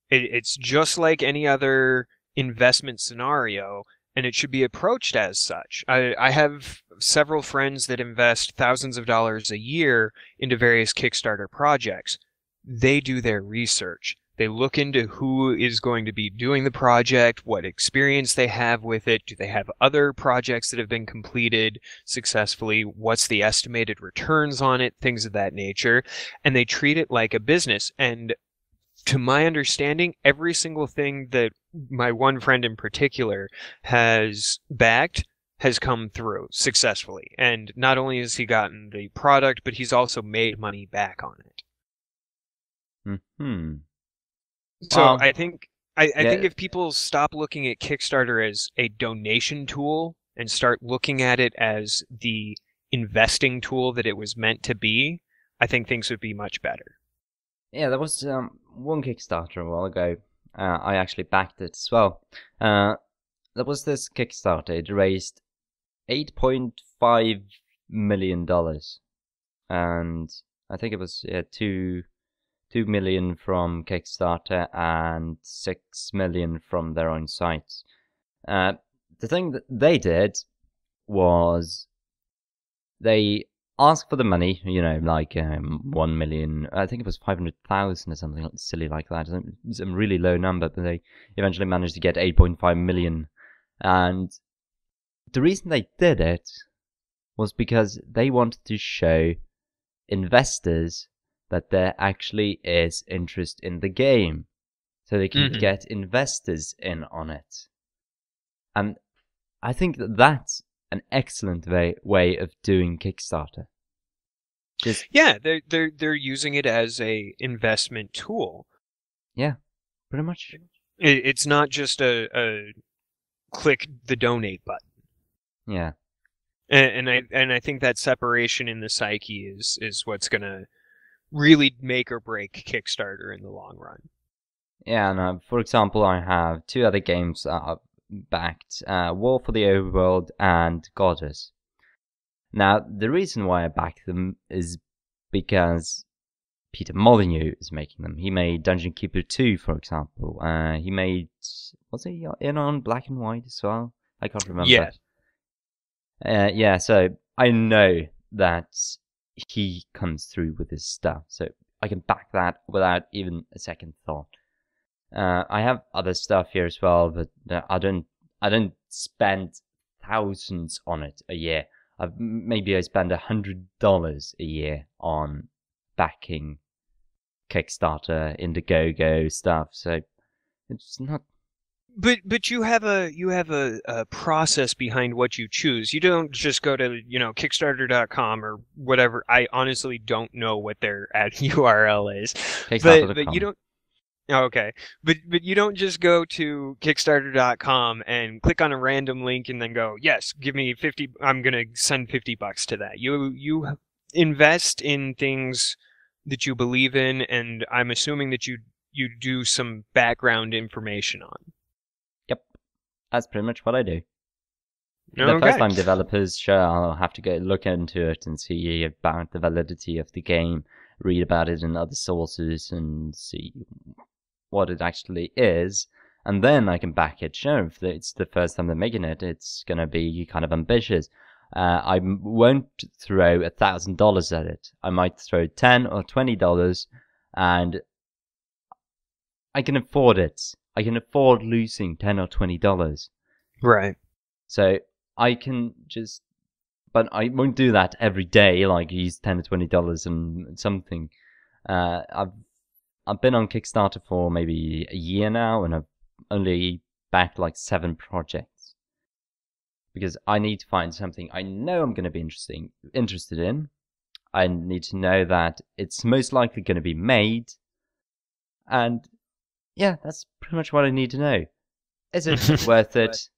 It's just like any other investment scenario, and it should be approached as such. I have several friends that invest thousands of dollars a year into various Kickstarter projects. They do their research. They look into who is going to be doing the project, what experience they have with it, do they have other projects that have been completed successfully, what's the estimated returns on it, things of that nature, and they treat it like a business. And to my understanding, every single thing that my one friend in particular has backed has come through successfully. And not only has he gotten the product, but he's also made money back on it. Hmm. So I think if people stop looking at Kickstarter as a donation tool and start looking at it as the investing tool that it was meant to be, I think things would be much better. Yeah, there was one Kickstarter a while ago. I actually backed it as well. There was this Kickstarter. It raised $8.5 million. And I think it was $2 million from Kickstarter and $6 million from their own sites. The thing that they did was they asked for the money, like 1 million. I think it was 500,000 or something silly like that. It was a really low number, but they eventually managed to get 8.5 million. And the reason they did it was because they wanted to show investors that there actually is interest in the game. So they can get investors in on it. And I think that that's an excellent way of doing Kickstarter. Yeah, they're using it as a investment tool. Yeah, pretty much. It's not just a click the donate button. Yeah. And I think that separation in the psyche is what's gonna really make or break Kickstarter in the long run. Yeah, and for example, I have two other games backed, War for the Overworld and Goddess. Now, the reason why I back them is because Peter Molyneux is making them. He made Dungeon Keeper 2, for example. He made, was he in on Black and White as well? I can't remember. Yeah, so I know that he comes through with his stuff, so I can back that without even a second thought. I have other stuff here as well, but I don't spend thousands on it a year. Maybe I spend $100 a year on backing Kickstarter, Indiegogo stuff. So it's not. But you have a process behind what you choose. You don't just go to Kickstarter.com or whatever. I honestly don't know what their ad URL is. But you don't. Okay, but you don't just go to Kickstarter.com and click on a random link and then go, yes, give me 50. I'm gonna send $50 to that. You invest in things that you believe in, and I'm assuming that you do some background information on. Yep, that's pretty much what I do. Okay. The first time developers, sure, I'll have to go look into it and see about the validity of the game, read about it in other sources, and see what it actually is, and then I can back it. Sure, if it's the first time they're making it, it's going to be kind of ambitious. I won't throw $1,000 at it. I might throw $10 or $20, and I can afford it. I can afford losing $10 or $20. Right. So I can just but I won't do that every day. Like use $10 to $20 and something. I've been on Kickstarter for maybe a year now, and I've only backed like 7 projects because I need to find something I know I'm going to be interested in. I need to know that it's most likely going to be made, and yeah, that's pretty much what I need to know. Is it worth it?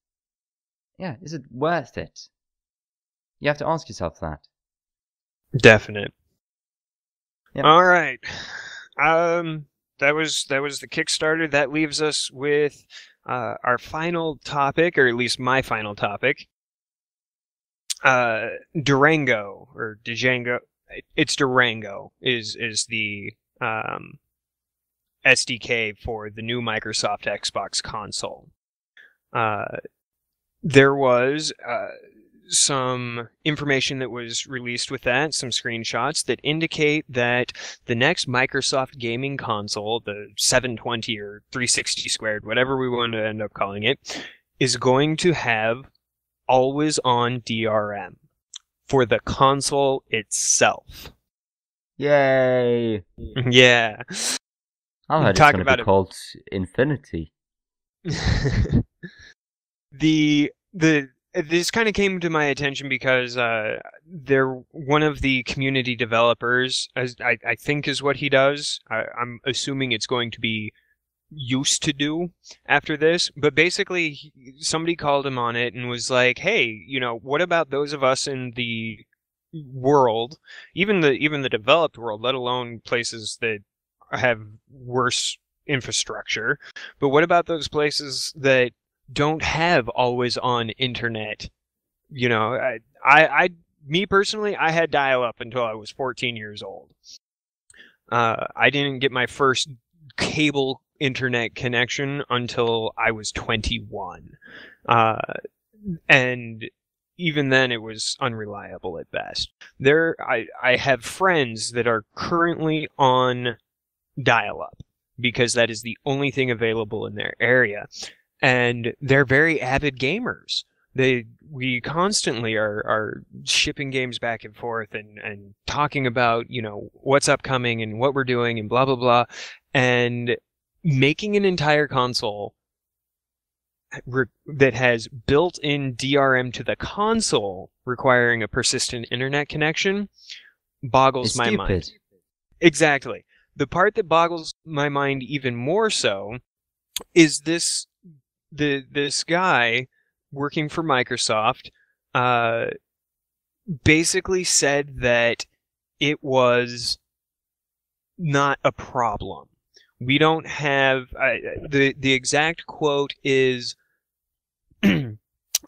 Yeah, is it worth it? You have to ask yourself that. Definite. Yep. All right. That was the Kickstarter. That leaves us with our final topic, or at least my final topic. Durango or Django. It's Durango is the SDK for the new Microsoft Xbox console. There was some information that was released with that, some screenshots that indicate that the next Microsoft gaming console, the 720 or 360 squared, whatever we want to end up calling it, is going to have always-on DRM for the console itself. Yay! Yeah. I heard it's going to be called Infinity. This kind of came to my attention because one of the community developers, I think is what he does. I'm assuming it's going to be used to do after this, but basically somebody called him on it and was like, hey, what about those of us in the world, even the developed world, let alone places that have worse infrastructure, but what about those places that don't have always-on internet? Me personally, I had dial-up until I was 14 years old. I didn't get my first cable internet connection until I was 21. And even then it was unreliable at best. I have friends that are currently on dial-up because that is the only thing available in their area. And they're very avid gamers. We constantly are shipping games back and forth and talking about, what's upcoming and what we're doing and blah, blah, blah. And making an entire console that has built-in DRM to the console requiring a persistent internet connection boggles my mind. Exactly. The part that boggles my mind even more so is this guy working for Microsoft basically said that it was not a problem. We don't have the exact quote is,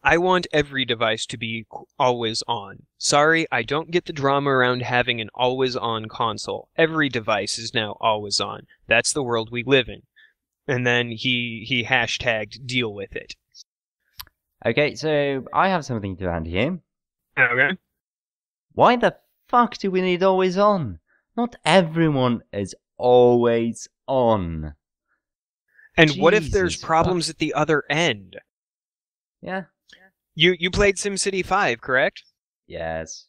I want every device to be always on. Sorry, I don't get the drama around having an always on console. Every device is now always on. That's the world we live in. And then he hashtagged deal with it. Okay, so I have something to add here. Okay. Why the fuck do we need always on? Not everyone is always on. And what if there's problems at the other end? Yeah. You played SimCity 5, correct? Yes.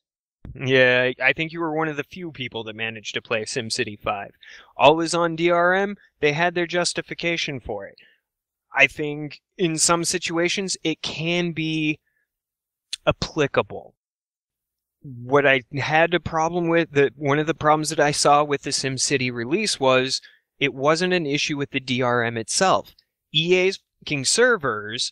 Yeah, I think you were one of the few people that managed to play SimCity 5. Always on DRM, they had their justification for it. I think in some situations it can be applicable. What I had a problem with, one of the problems that I saw with the SimCity release was it wasn't an issue with the DRM itself. EA's fucking servers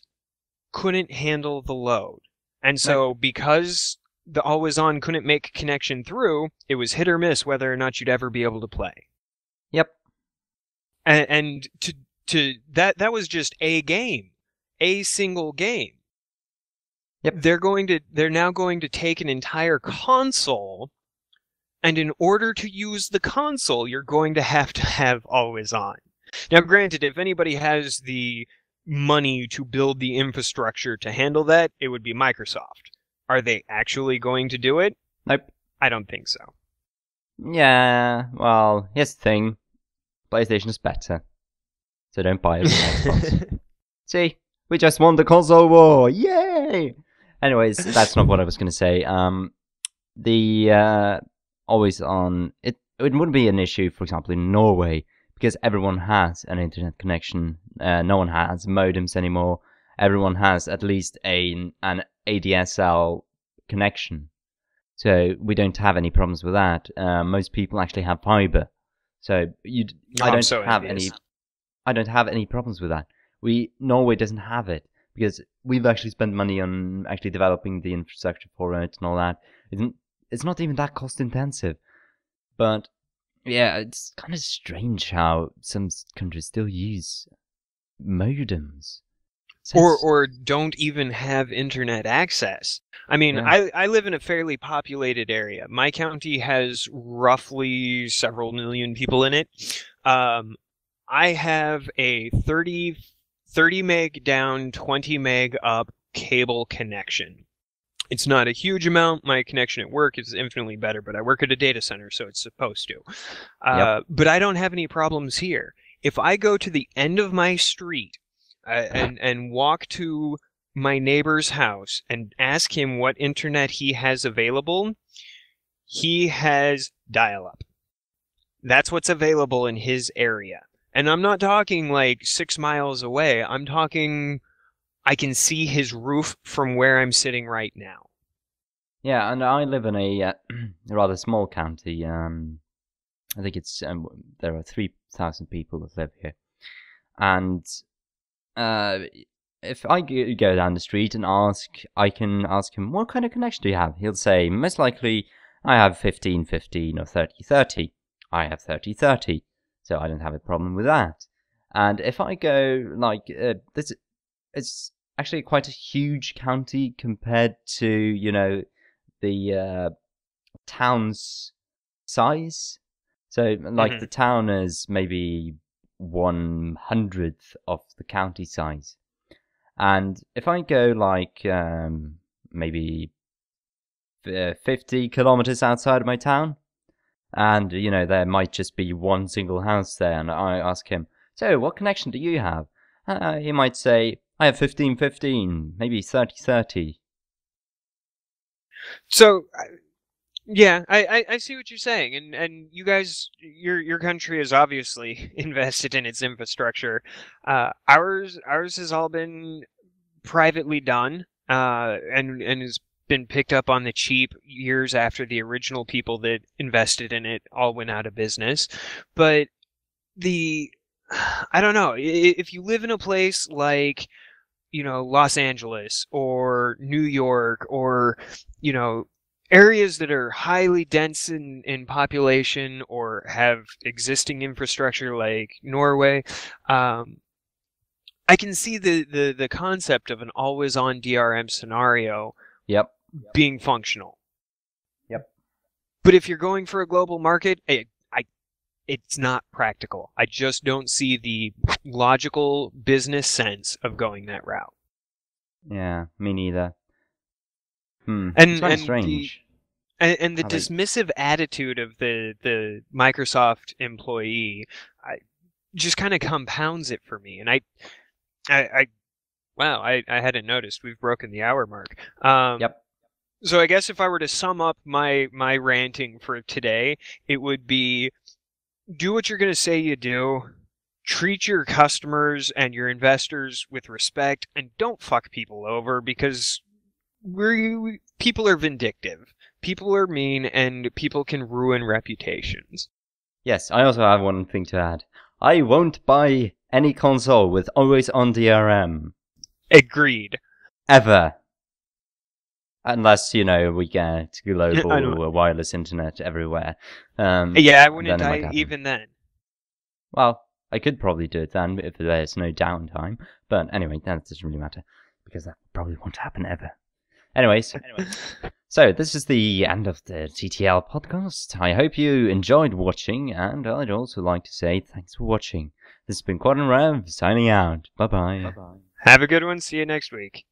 couldn't handle the load. And so because the always-on couldn't make a connection through, it was hit or miss whether or not you'd ever be able to play. Yep. And that was just a game. A single game. Yep. They're now going to take an entire console, and in order to use the console, you're going to have always on. Now, granted, if anybody has the money to build the infrastructure to handle that, it would be Microsoft. Are they actually going to do it? Nope. I don't think so. Yeah, well, here's the thing. PlayStation is better. So don't buy it from Xbox. See, we just won the console war! Yay! Anyways, that's not what I was going to say. The always on it wouldn't be an issue, for example, in Norway, because everyone has an internet connection. No one has modems anymore. Everyone has at least an ADSL connection. So we don't have any problems with that. Most people actually have fiber. So I don't have any problems with that. Norway doesn't have it because we've actually spent money on actually developing the infrastructure for it and all that. It's not even that cost intensive. But yeah, it's kind of strange how some countries still use modems. Or don't even have internet access. I mean, yeah. I live in a fairly populated area. My county has roughly several million people in it. I have a 30 meg down, 20 meg up cable connection. It's not a huge amount. My connection at work is infinitely better, but I work at a data center, so it's supposed to. But I don't have any problems here. If I go to the end of my street and walk to my neighbor's house and ask him what internet he has available, he has dial-up. That's what's available in his area. And I'm not talking like 6 miles away. I'm talking I can see his roof from where I'm sitting right now. Yeah, and I live in a rather small county. I think it's there are 3,000 people that live here. And if I go down the street and I can ask him, what kind of connection do you have? He'll say, most likely, I have 15-15 or 30-30. I have 30-30, so I don't have a problem with that. And if I go, like, it's actually quite a huge county compared to, you know, the town's size. So, like, the town is maybe 1/100th of the county size. And if I go, like, maybe 50 kilometers outside of my town, and, you know, there might just be one single house there, and I ask him, so, what connection do you have? He might say, I have 15-15, maybe 30-30. So, yeah, I see what you're saying, and you guys, your country is obviously invested in its infrastructure. Ours has all been privately done, and has been picked up on the cheap years after the original people that invested in it all went out of business. But I don't know, if you live in a place like, you know, Los Angeles or New York or, you know, areas that are highly dense in population or have existing infrastructure like Norway, I can see the concept of an always-on DRM scenario being functional. Yep. But if you're going for a global market, it's not practical. I just don't see the logical business sense of going that route. Yeah, me neither. It's kind of strange. And the dismissive attitude of the Microsoft employee just kind of compounds it for me. And I hadn't noticed. We've broken the hour mark. Yep. So I guess if I were to sum up my ranting for today, it would be, do what you're going to say you do, treat your customers and your investors with respect, and don't fuck people over, because people are vindictive. People are mean, and people can ruin reputations. Yes, I also have one thing to add. I won't buy any console with always on DRM. Agreed. Ever. Unless, you know, we get global wireless internet everywhere. Yeah, I wouldn't die even then. Well, I could probably do it then if there's no downtime. But anyway, that doesn't really matter, because that probably won't happen ever. Anyways. So this is the end of the TTL podcast. I hope you enjoyed watching, and I'd also like to say thanks for watching. This has been Quad Rev, signing out. Bye-bye. Have a good one. See you next week.